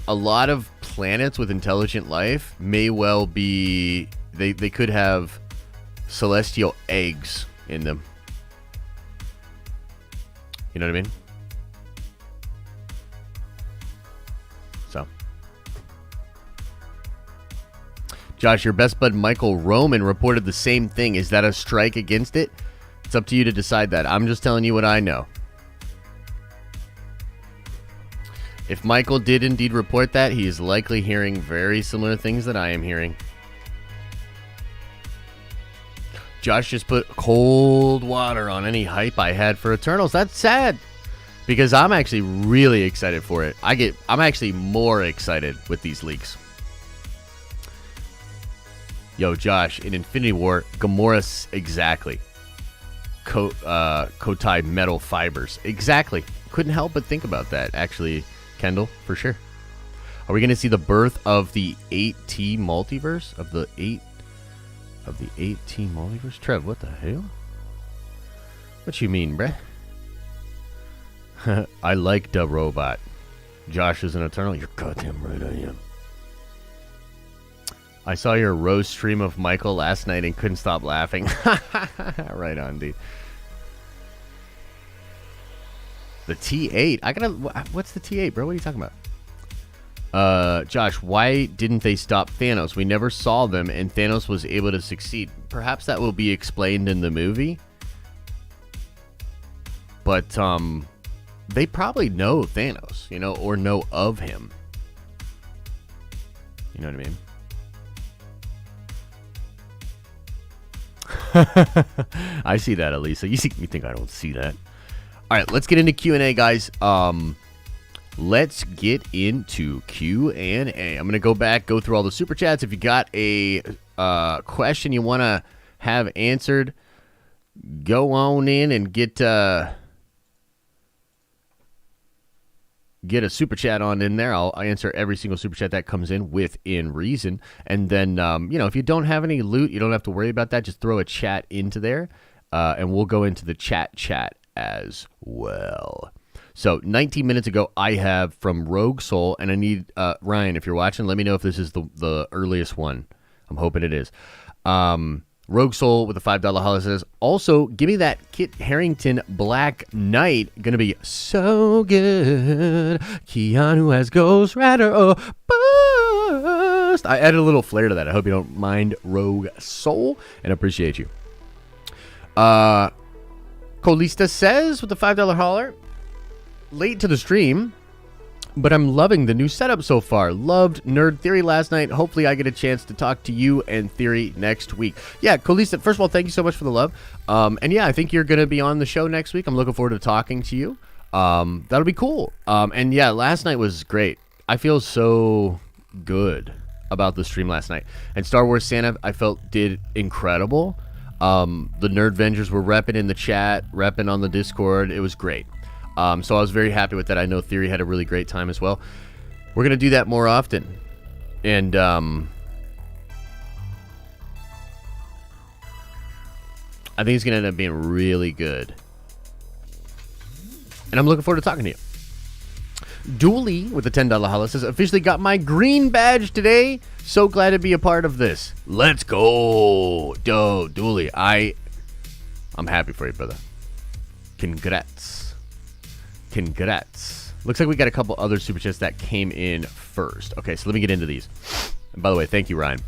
a lot of planets with intelligent life may well be... They could have celestial eggs in them. You know what I mean? So. Josh, your best bud Michael Roman reported the same thing. Is that a strike against it? It's up to you to decide that. I'm just telling you what I know. If Michael did indeed report that, he is likely hearing very similar things that I am hearing. Josh just put cold water on any hype I had for Eternals. That's sad, because I'm actually really excited for it. I'm actually more excited with these leaks. Yo, Josh, in Infinity War, Gamora, exactly. Kotai metal fibers. Exactly. Couldn't help but think about that, actually, Kendall, for sure. Are we going to see the birth of the 8T multiverse? Of the 8T multiverse? Trev, what the hell? What you mean, bruh? I like the robot. Josh is an Eternal. You're goddamn right I am. I saw your Rose stream of Michael last night and couldn't stop laughing. Right on, dude. The T8. What's the T8, bro? What are you talking about? Josh, why didn't they stop Thanos? We never saw them, and Thanos was able to succeed. Perhaps that will be explained in the movie. But, they probably know Thanos, you know, or know of him. You know what I mean? I see that, Elisa. You think I don't see that? All right, let's get into Q&A, guys. Let's get into Q&A. I'm going to go through all the super chats. If you got a question you want to have answered, go on in and get a super chat on in there. I'll answer every single super chat that comes in within reason. And then, if you don't have any loot, you don't have to worry about that. Just throw a chat into there, and we'll go into the chat as well. So 19 minutes ago, I have from Rogue Soul, and I need, Ryan, if you're watching, let me know if this is the earliest one. I'm hoping it is. Rogue Soul with a $5 holiday says, also, give me that Kit Harington Black Knight. Gonna be so good. Keanu as Ghost Rider. Oh, bust. I added a little flair to that. I hope you don't mind, Rogue Soul, and appreciate you. Colista says with the $5 holler, late to the stream, but I'm loving the new setup so far. Loved Nerd Theory last night. Hopefully I get a chance to talk to you and Theory next week. Yeah, Colista, first of all, thank you so much for the love. And yeah, I think you're going to be on the show next week. I'm looking forward to talking to you. That'll be cool. And yeah, last night was great. I feel so good about the stream last night. And Star Wars Santa, I felt, did incredible. The Nerd Vengers were repping in the chat, repping on the Discord. It was great. So I was very happy with that. I know Theory had a really great time as well. We're going to do that more often. And I think it's going to end up being really good. And I'm looking forward to talking to you. Dooley with the $10 holla says, officially got my green badge today. So glad to be a part of this. Let's go. Dooley, I'm happy for you, brother. Congrats. Looks like we got a couple other super chats that came in first. Okay, so let me get into these. And by the way, thank you, Ryan.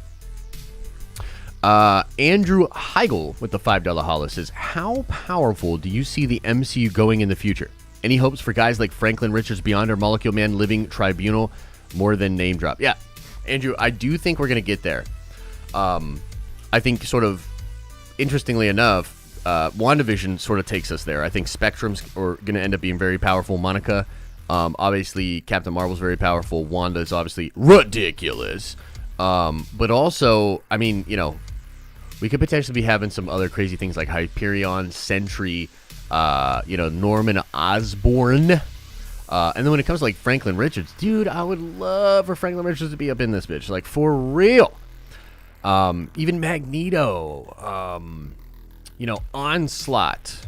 Andrew Heigl with the $5 holla says, how powerful do you see the MCU going in the future? Any hopes for guys like Franklin Richards Beyond or Molecule Man Living Tribunal? More than name drop. Yeah, Andrew, I do think we're going to get there. I think sort of interestingly enough, WandaVision sort of takes us there. I think Spectrum's going to end up being very powerful. Monica, obviously Captain Marvel's very powerful. Wanda is obviously ridiculous. But also, I mean, we could potentially be having some other crazy things like Hyperion, Sentry, Norman Osborn. And then when it comes to like Franklin Richards, dude, I would love for Franklin Richards to be up in this bitch. Like, for real. Even Magneto, Onslaught,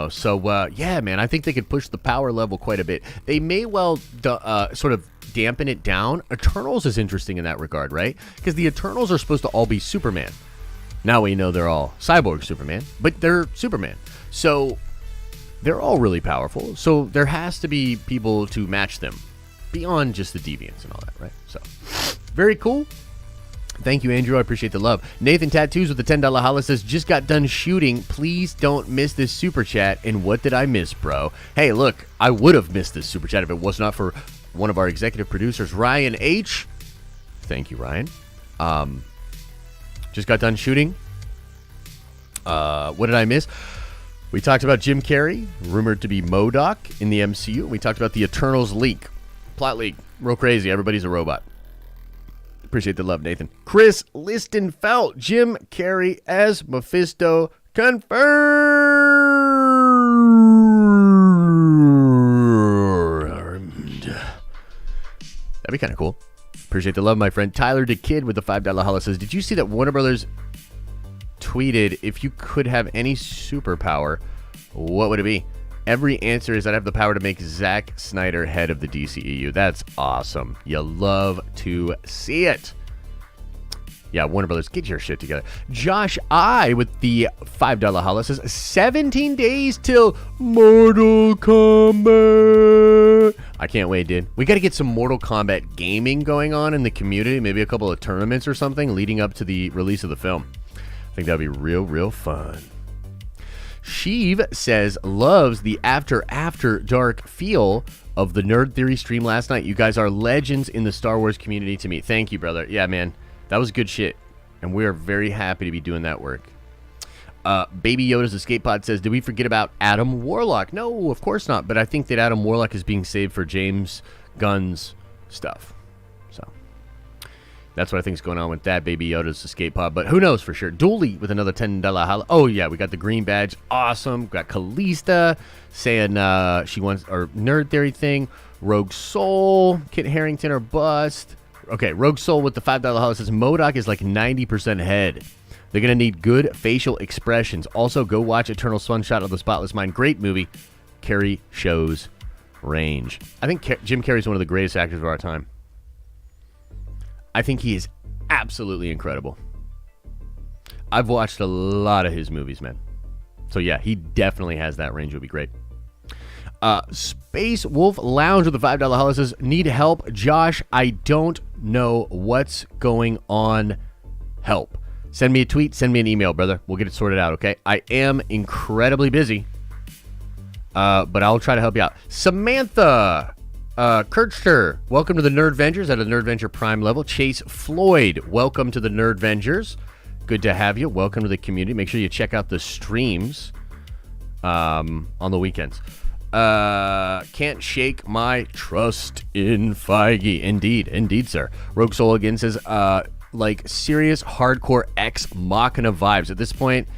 So, yeah, man, I think they could push the power level quite a bit. They may well sort of dampen it down. Eternals is interesting in that regard, right? Because the Eternals are supposed to all be Superman. Now we know they're all Cyborg Superman, but they're Superman. So they're all really powerful. So there has to be people to match them beyond just the deviants and all that, right? So very cool. Thank you, Andrew. I appreciate the love. Nathan Tattoos with the $10 holla says, just got done shooting. Please don't miss this super chat. And what did I miss, bro? Hey, look, I would have missed this super chat if it was not for one of our executive producers, Ryan H. Thank you, Ryan. Just got done shooting. What did I miss? We talked about Jim Carrey, rumored to be MODOK in the MCU. We talked about the Eternals leak. Plot leak. Real crazy. Everybody's a robot. Appreciate the love, Nathan. Chris Listenfeld, Jim Carrey as Mephisto confirmed. That'd be kind of cool. Appreciate the love, my friend. Tyler DeKid with the $5 holla says, did you see that Warner Brothers tweeted, if you could have any superpower, what would it be? Every answer is that I have the power to make Zack Snyder head of the DCEU. That's awesome. You love to see it. Yeah, Warner Brothers, get your shit together. Josh I with the $5 holla says, 17 days till Mortal Kombat. I can't wait, dude. We got to get some Mortal Kombat gaming going on in the community. Maybe a couple of tournaments or something leading up to the release of the film. I think that'd be real fun. Sheev says, loves the after dark feel of the Nerd Theory stream last night. You guys are legends in the Star Wars community to me. Thank you, brother. Yeah, man, that was good shit. And we are very happy to be doing that work. Baby Yoda's Escape Pod says, did we forget about Adam Warlock? No, of course not. But I think that Adam Warlock is being saved for James Gunn's stuff. So That's what I think is going on with that Baby Yoda's escape pod, but who knows for sure. Dooley with another $10 holla. Oh, yeah, we got the green badge. Awesome. Got Kalista saying she wants our Nerd Theory thing. Rogue Soul, Kit Harington or bust. Okay, Rogue Soul with the $5 holla says MODOK is like 90% head. They're going to need good facial expressions. Also, go watch Eternal Sunshine of the Spotless Mind. Great movie. Carrey shows range. I think Jim Carrey's one of the greatest actors of our time. I think he is absolutely incredible. I've watched a lot of his movies, man. So yeah, he definitely has that range. It would be great. Space Wolf Lounge with the $5 holla says, need help, Josh. I don't know what's going on. Help. Send me a tweet. Send me an email, brother. We'll get it sorted out, okay? I am incredibly busy, but I'll try to help you out. Samantha Kirchster, welcome to the Nerd Vengers at a Nerd Venture Prime level. Chase Floyd, welcome to the Nerd Vengers. Good to have you. Welcome to the community. Make sure you check out the streams on the weekends. Can't shake my trust in Feige. Indeed, sir. Rogue Soul again says, like serious hardcore Ex Machina vibes. At this point,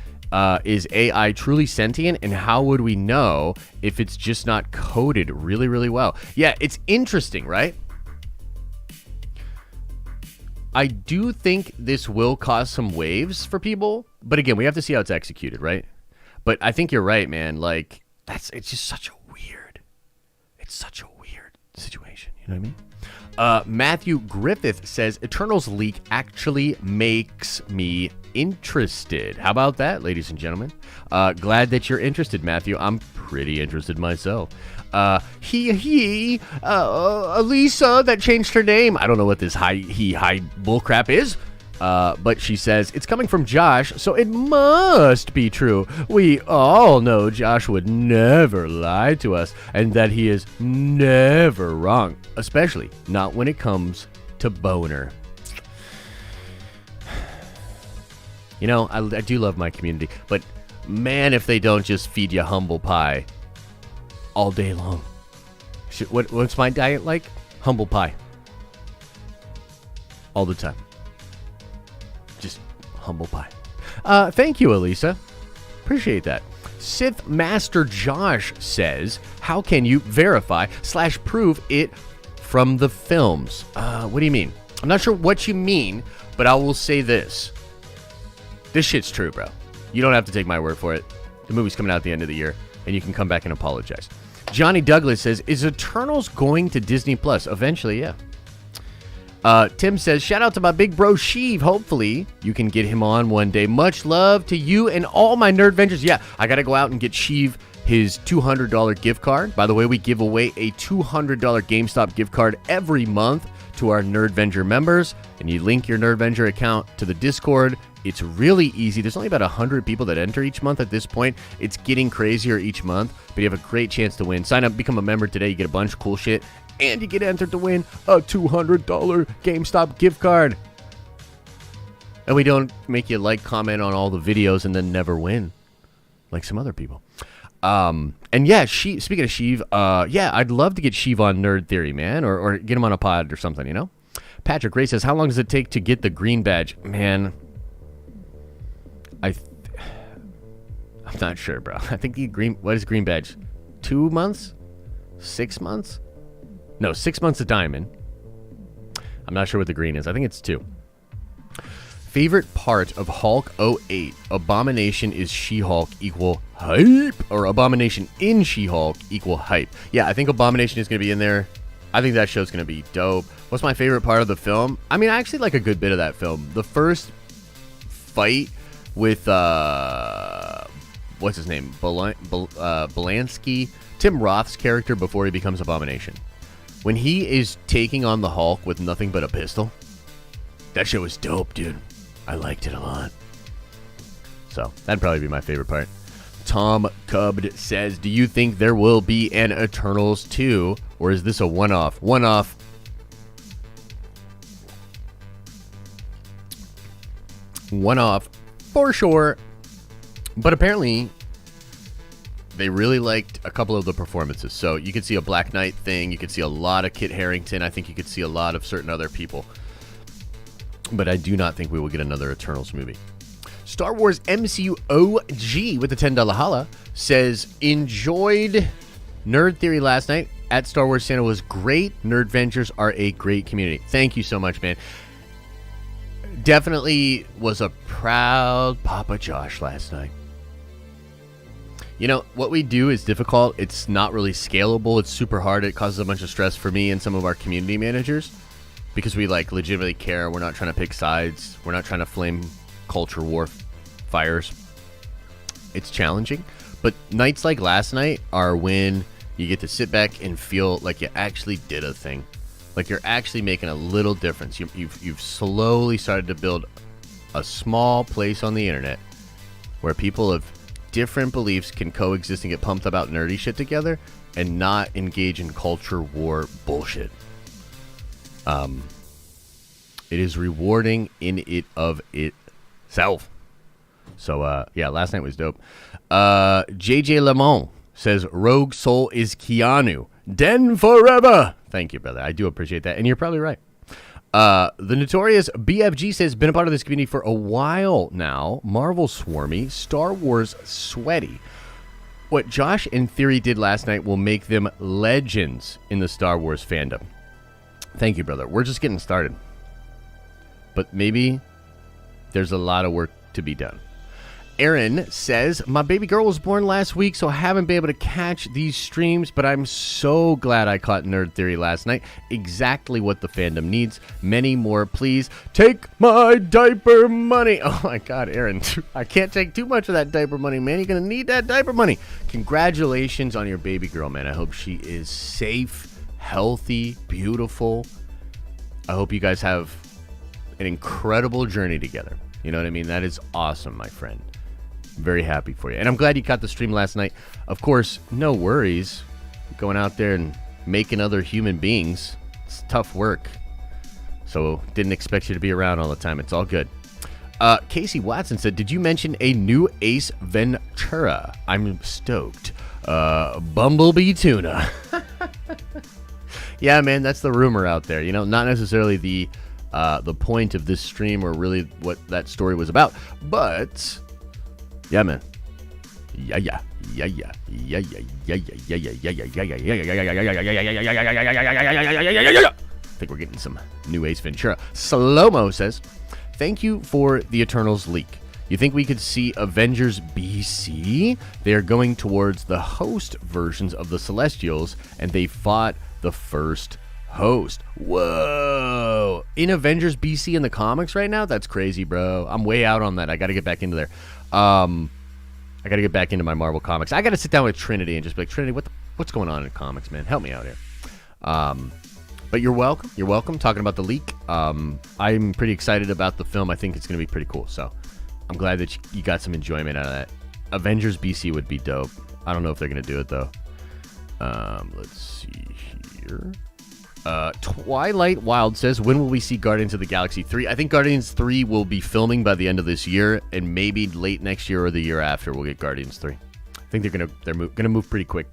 is AI truly sentient, and how would we know if it's just not coded really, really well? Yeah, it's interesting, right? I do think this will cause some waves for people, but again, we have to see how it's executed, right? But I think you're right, man. Like, it's just such a weird situation. You know what I mean? Matthew Griffith says, Eternals leak actually makes me interested. How about that, ladies and gentlemen? Glad that you're interested, Matthew. I'm pretty interested myself. Elisa, that changed her name. I don't know what this high bullcrap is. But she says, it's coming from Josh, so it must be true. We all know Josh would never lie to us, and that he is never wrong, especially not when it comes to boner. You know, I do love my community, but man, if they don't just feed you humble pie all day long. What's my diet like? Humble pie. All the time. Just humble pie. Thank you, Elisa. Appreciate that. Sith Master Josh says, how can you verify / prove it from the films? What do you mean? I'm not sure what you mean, but I will say this. This shit's true, bro. You don't have to take my word for it. The movie's coming out at the end of the year, and you can come back and apologize. Johnny Douglas says, is Eternals going to Disney Plus? Eventually, yeah. Tim says, shout out to my big bro Sheev. Hopefully you can get him on one day. Much love to you and all my Nerd Vengers. Yeah, I got to go out and get Sheev his $200 gift card. By the way, we give away a $200 GameStop gift card every month to our Nerd Venger members. And you link your Nerd Venger account to the Discord. It's really easy. There's only about 100 people that enter each month at this point. It's getting crazier each month, but you have a great chance to win. Sign up, become a member today. You get a bunch of cool shit. And you get entered to win a $200 GameStop gift card. And we don't make you comment on all the videos and then never win, like some other people. And yeah, speaking of Sheev, yeah, I'd love to get Sheev on Nerd Theory, man, or get him on a pod or something, you know? Patrick Ray says, how long does it take to get the green badge? Man, I'm not sure, bro. I think what is green badge? 2 months? 6 months? No, 6 months of diamond. I'm not sure what the green is. I think it's 2. Favorite part of Hulk 08. Abomination is She-Hulk equal hype. Or Abomination in She-Hulk equal hype. Yeah, I think Abomination is going to be in there. I think that show's going to be dope. What's my favorite part of the film? I mean, I actually like a good bit of that film. The first fight with, what's his name? Belansky. Tim Roth's character before he becomes Abomination. When he is taking on the Hulk with nothing but a pistol, that shit was dope, dude. I liked it a lot. So, that'd probably be my favorite part. Tom Cubbed says, do you think there will be an Eternals 2, or is this a one-off? One-off. One-off, for sure. But apparently, they really liked a couple of the performances. So you could see a Black Knight thing. You could see a lot of Kit Harington. I think you could see a lot of certain other people. but I do not think we will get another Eternals movie. Star Wars MCU OG with the $10 holla says, enjoyed Nerd Theory last night at Star Wars Santa was great. Nerd Ventures are a great community. Thank you so much, man. Definitely was a proud Papa Josh last night. You know, what we do is difficult. It's not really scalable. It's super hard. It causes a bunch of stress for me and some of our community managers because we like legitimately care. We're not trying to pick sides. We're not trying to flame culture war fires. It's challenging. But nights like last night are when you get to sit back and feel like you actually did a thing. Like you're actually making a little difference. You've slowly started to build a small place on the internet where people of different beliefs can coexist and get pumped about nerdy shit together and not engage in culture war bullshit. It is rewarding in it of itself. So, yeah, last night was dope. JJ Lemon says, Rogue Soul is Keanu. Den forever. Thank you, brother. I do appreciate that. And you're probably right. The notorious BFG says, been a part of this community for a while now. Marvel Swarmy, Star Wars Sweaty. What Josh and Theory did last night will make them legends in the Star Wars fandom. Thank you, brother. We're just getting started. But maybe there's a lot of work to be done. Aaron says, my baby girl was born last week, so I haven't been able to catch these streams, but I'm so glad I caught Nerd Theory last night. Exactly what the fandom needs. Many more, please. Take my diaper money. Oh my God, Aaron. I can't take too much of that diaper money, man. You're going to need that diaper money. Congratulations on your baby girl, man. I hope she is safe, healthy, beautiful. I hope you guys have an incredible journey together. You know what I mean? That is awesome, my friend. Very happy for you. And I'm glad you caught the stream last night. Of course, no worries. Going out there and making other human beings. It's tough work. So didn't expect you to be around all the time. It's all good. Casey Watson said, did you mention a new Ace Ventura? I'm stoked. Bumblebee Tuna. Yeah, man, that's the rumor out there. You know, not necessarily the point of this stream or really what that story was about. But yeah, man. Yeah. I think we're getting some new Ace Ventura. Slow-mo says, thank you for the Eternals leak. You think we could see Avengers BC? They are going towards the host versions of the Celestials, and they fought the first host. Whoa. In Avengers BC in the comics right now? That's crazy, bro. I'm way out on that. I got to get back into there. I got to get back into my Marvel comics. I got to sit down with Trinity and just be like, Trinity, what's going on in comics, man? Help me out here. But you're welcome. You're welcome. Talking about the leak. I'm pretty excited about the film. I think it's going to be pretty cool. So I'm glad that you got some enjoyment out of that. Avengers BC would be dope. I don't know if they're going to do it, though. Let's see here. Twilight Wild says, when will we see Guardians of the Galaxy 3? I think Guardians 3 will be filming by the end of this year, and maybe late next year or the year after we'll get Guardians 3. I think they're gonna move pretty quick.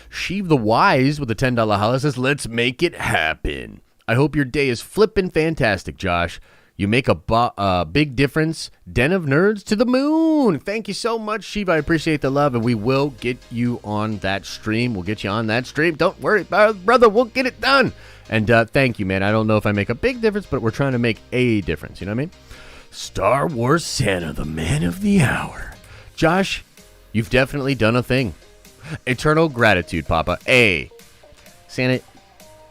Sheev the Wise with the $10 holla says, let's make it happen. I hope your day is flippin' fantastic, Josh. You make a big difference. Den of Nerds to the moon. Thank you so much, Shiva. I appreciate the love, and we will get you on that stream. We'll get you on that stream. Don't worry, brother. We'll get it done. And thank you, man. I don't know if I make a big difference, but we're trying to make a difference. You know what I mean? Star Wars Santa, the man of the hour. Josh, you've definitely done a thing. Eternal gratitude, Papa. Santa,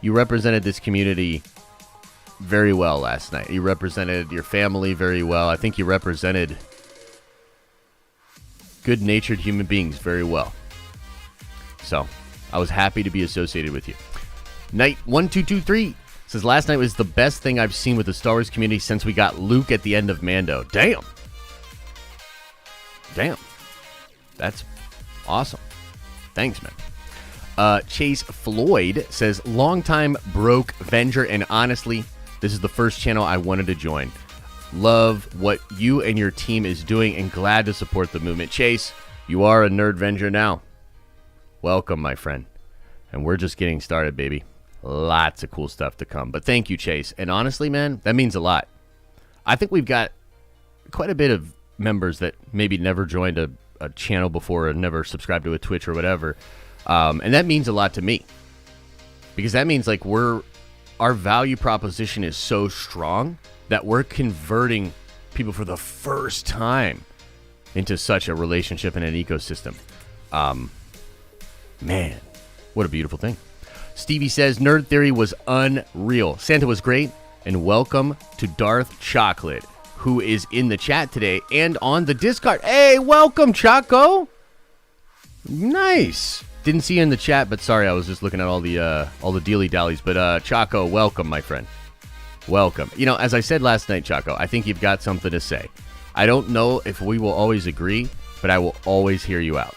you represented this community very well last night. You represented your family very well. I think you represented good-natured human beings very well. So, I was happy to be associated with you. Night1223 says, last night was the best thing I've seen with the Star Wars community since we got Luke at the end of Mando. Damn. That's awesome. Thanks, man. Chase Floyd says, long-time broke Venger, and honestly, this is the first channel I wanted to join. Love what you and your team is doing and glad to support the movement. Chase, you are a Nerd Venger now. Welcome, my friend. And we're just getting started, baby. Lots of cool stuff to come. But thank you, Chase. And honestly, man, that means a lot. I think we've got quite a bit of members that maybe never joined a channel before or never subscribed to a Twitch or whatever. And that means a lot to me. Because that means like our value proposition is so strong that we're converting people for the first time into such a relationship and an ecosystem. Man, what a beautiful thing. Stevie says, Nerd Theory was unreal. Santa was great. And welcome to Darth Chocolate, who is in the chat today and on the Discord. Hey, welcome, Choco. Nice. Didn't see you in the chat, but sorry, I was just looking at all the dealy dallies. But Choco, welcome, my friend. Welcome. You know, as I said last night, Choco, I think you've got something to say. I don't know if we will always agree, but I will always hear you out.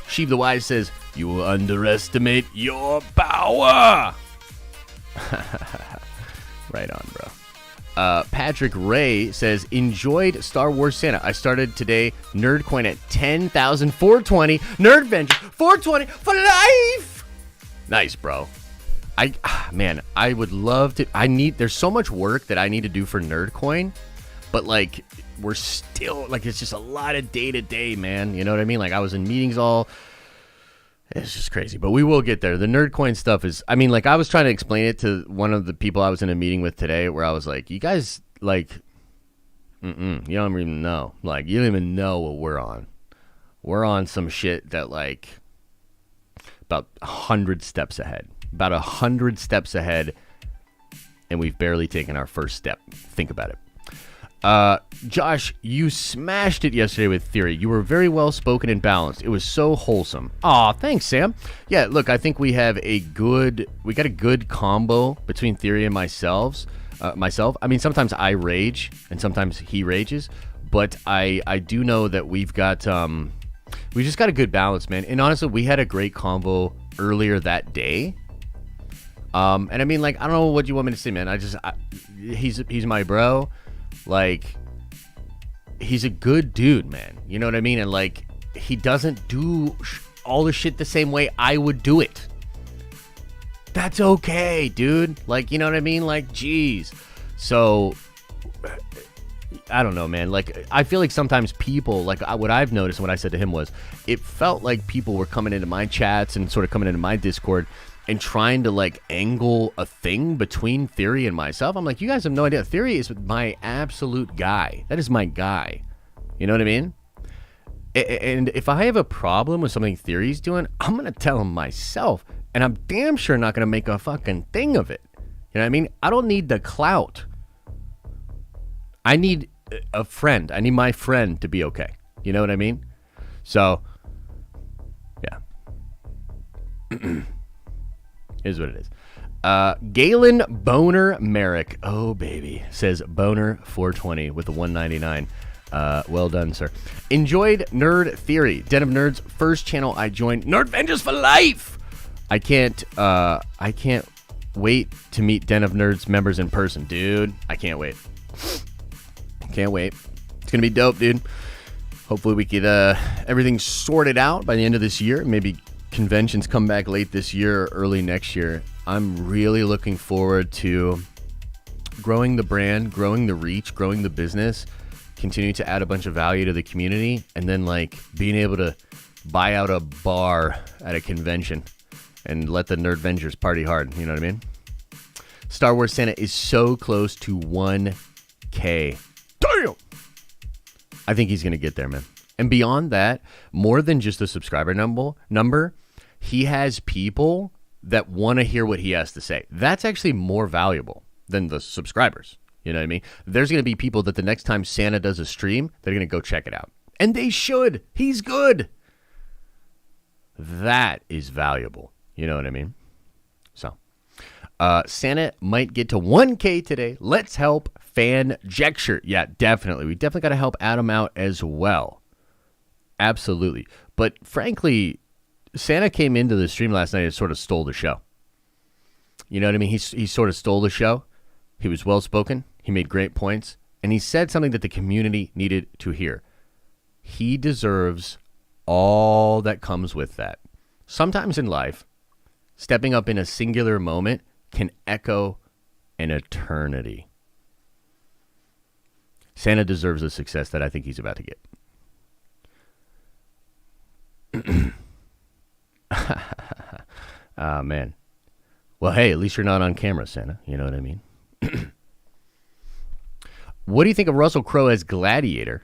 Sheev the Wise says, you will underestimate your power. Right on, bro. Patrick Ray says, enjoyed Star Wars Santa. I started today Nerdcoin at 10,420. Nerdventure 420 for life. Nice, bro. I would love to. There's so much work that I need to do for Nerdcoin, but like we're still like it's just a lot of day to day, man. You know what I mean? Like I was in meetings it's just crazy, but we will get there. The Nerdcoin stuff is, I mean, like I was trying to explain it to one of the people I was in a meeting with today where I was like, you guys, like, you don't even know. Like, you don't even know what we're on. We're on some shit that, like, about 100 steps ahead. About 100 steps ahead, and we've barely taken our first step. Think about it. Josh, you smashed it yesterday with Theory. You were very well spoken and balanced. It was so wholesome. Aw, thanks, Sam. Yeah, look, I think we got a good combo between Theory and myself. I mean, sometimes I rage and sometimes he rages, but I do know that we just got a good balance, man. And honestly, we had a great combo earlier that day. And I mean, like, I don't know what you want me to say, man. He's my bro. Like, he's a good dude, man. You know what I mean? And, like, he doesn't do all the shit the same way I would do it. That's okay, dude. Like, you know what I mean? Like, geez. So, I don't know, man. Like, I feel like sometimes people, like, what I've noticed and what I said to him was, it felt like people were coming into my chats and sort of coming into my Discord and trying to, like, angle a thing between Theory and myself. I'm like, you guys have no idea. Theory is my absolute guy. That is my guy. You know what I mean? And if I have a problem with something Theory's doing, I'm going to tell him myself. And I'm damn sure not going to make a fucking thing of it. You know what I mean? I don't need the clout. I need a friend. I need my friend to be okay. You know what I mean? So, yeah. Is what it is. Galen Boner Merrick, oh baby, says Boner 420 with the 199. Well done, sir. Enjoyed Nerd Theory, Den of Nerds, first channel I joined. Nerdvengers for life. I can't wait to meet Den of Nerds members in person, dude. I can't wait. Can't wait. It's gonna be dope, dude. Hopefully we get everything sorted out by the end of this year. Maybe conventions come back late this year or early next year. I'm really looking forward to growing the brand, growing the reach, growing the business, continue to add a bunch of value to the community, and then like being able to buy out a bar at a convention and let the Nerdvengers party hard. You know what I mean? Star Wars Santa is so close to 1K. Damn! I think he's going to get there, man. And beyond that, more than just a subscriber number, he has people that want to hear what he has to say. That's actually more valuable than the subscribers. You know what I mean? There's going to be people that the next time Santa does a stream, they're going to go check it out. And they should. He's good. That is valuable. You know what I mean? So, Santa might get to 1K today. Let's help Fanjecture. Yeah, definitely. We definitely got to help Adam out as well. Absolutely. But frankly, Santa came into the stream last night and sort of stole the show. You know what I mean? He sort of stole the show. He was well-spoken. He made great points. And he said something that the community needed to hear. He deserves all that comes with that. Sometimes in life, stepping up in a singular moment can echo an eternity. Santa deserves the success that I think he's about to get. Oh, man. Well, hey, at least you're not on camera, Santa. You know what I mean? What do you think of Russell Crowe as Gladiator?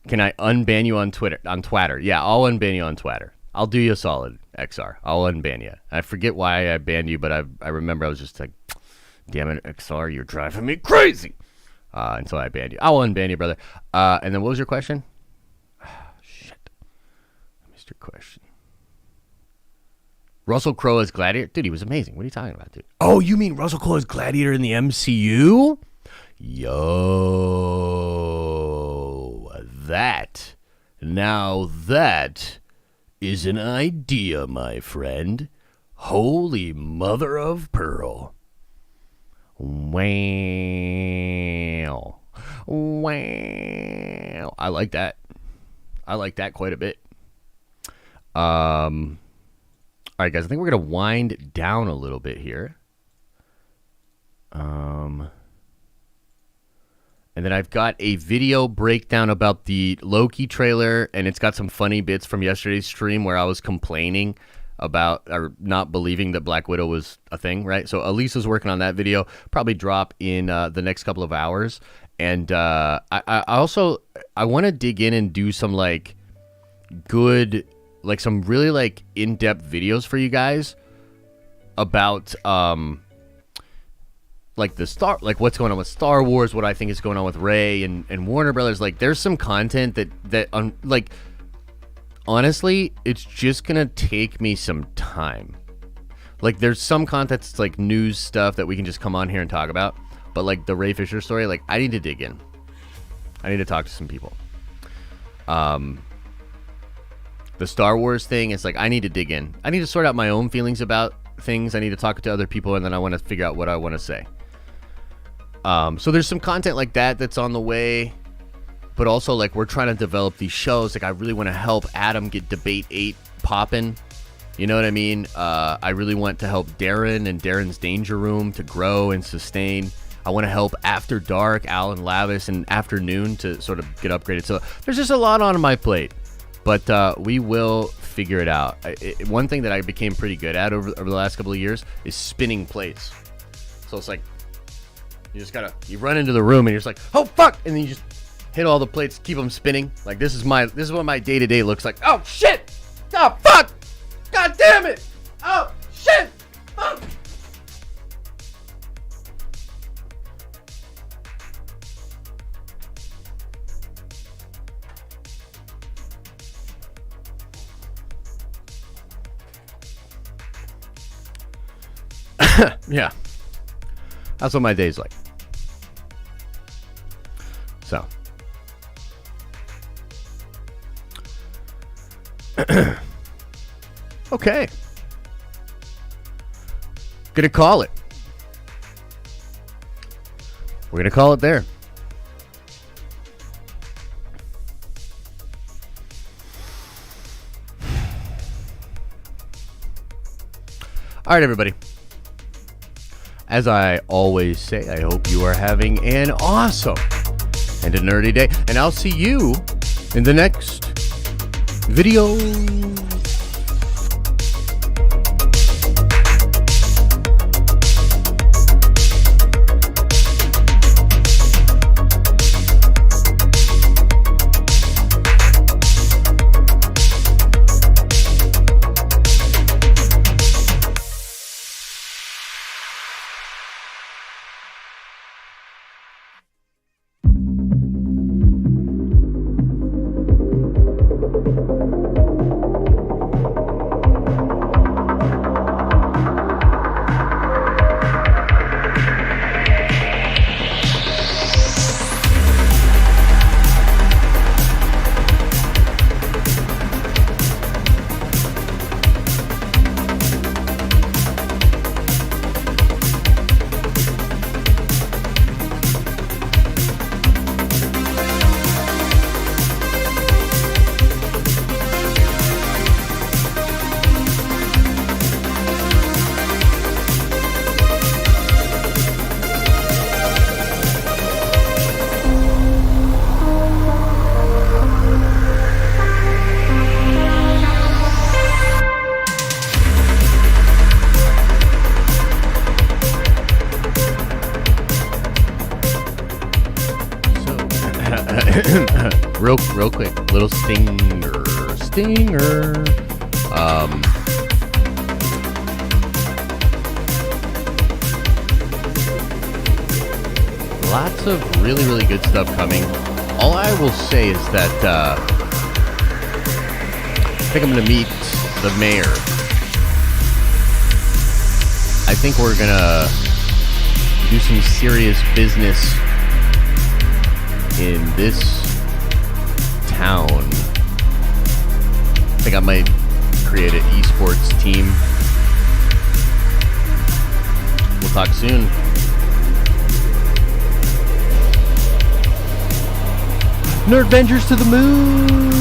Can I unban you on Twitter? On Twitter? Yeah, I'll unban you on Twitter. I'll do you a solid, XR. I'll unban you. I forget why I banned you, but I remember I was just like, damn it, XR, you're driving me crazy. Until I banned you. I'll unban you, brother. And then what was your question? Shit. I missed your question. Russell Crowe as Gladiator? Dude, he was amazing. What are you talking about, dude? Oh, you mean Russell Crowe as Gladiator in the MCU? Yo. Now that is an idea, my friend. Holy mother of pearl. Wow. I like that. I like that quite a bit. All right, guys, I think we're going to wind down a little bit here. And then I've got a video breakdown about the Loki trailer, and it's got some funny bits from yesterday's stream where I was complaining about or not believing that Black Widow was a thing, right? So Elisa's working on that video, probably drop in the next couple of hours. And I also want to dig in and do some like good, like some really like in-depth videos for you guys about like like what's going on with Star Wars, what I think is going on with Rey and Warner Brothers. Like there's some content that like honestly, it's just gonna take me some time. Like there's some content that's like news stuff that we can just come on here and talk about, but like the Ray Fisher story, like I need to dig in. I need to talk to some people. The Star Wars thing, it's like I need to dig in. I need to sort out my own feelings about things. I need to talk to other people, and then I want to figure out what I want to say. So there's some content like that that's on the way, but also like we're trying to develop these shows. Like I really want to help Adam get Debate 8 popping. You know what I mean? I really want to help Darren and Darren's Danger Room to grow and sustain. I want to help After Dark, Alan Lavis, and Afternoon to sort of get upgraded. So there's just a lot on my plate, but we will figure it out. One thing that I became pretty good at over the last couple of years is spinning plates. So it's like you just gotta run into the room and you're just like, oh fuck, and then you just hit all the plates, keep them spinning. Like this is what my day-to-day looks like. Oh shit! Oh fuck! God damn it! Oh shit! Fuck! Yeah, that's what my day's like. So, okay, gonna call it. We're gonna call it there. All right, everybody. As I always say, I hope you are having an awesome and a nerdy day. And I'll see you in the next video. real quick, little stinger. Lots of really, really good stuff coming. All I will say is that I think I'm going to meet the mayor. I think we're going to do some serious business in this town. I think I might create an esports team. We'll talk soon. Nerdvengers to the moon!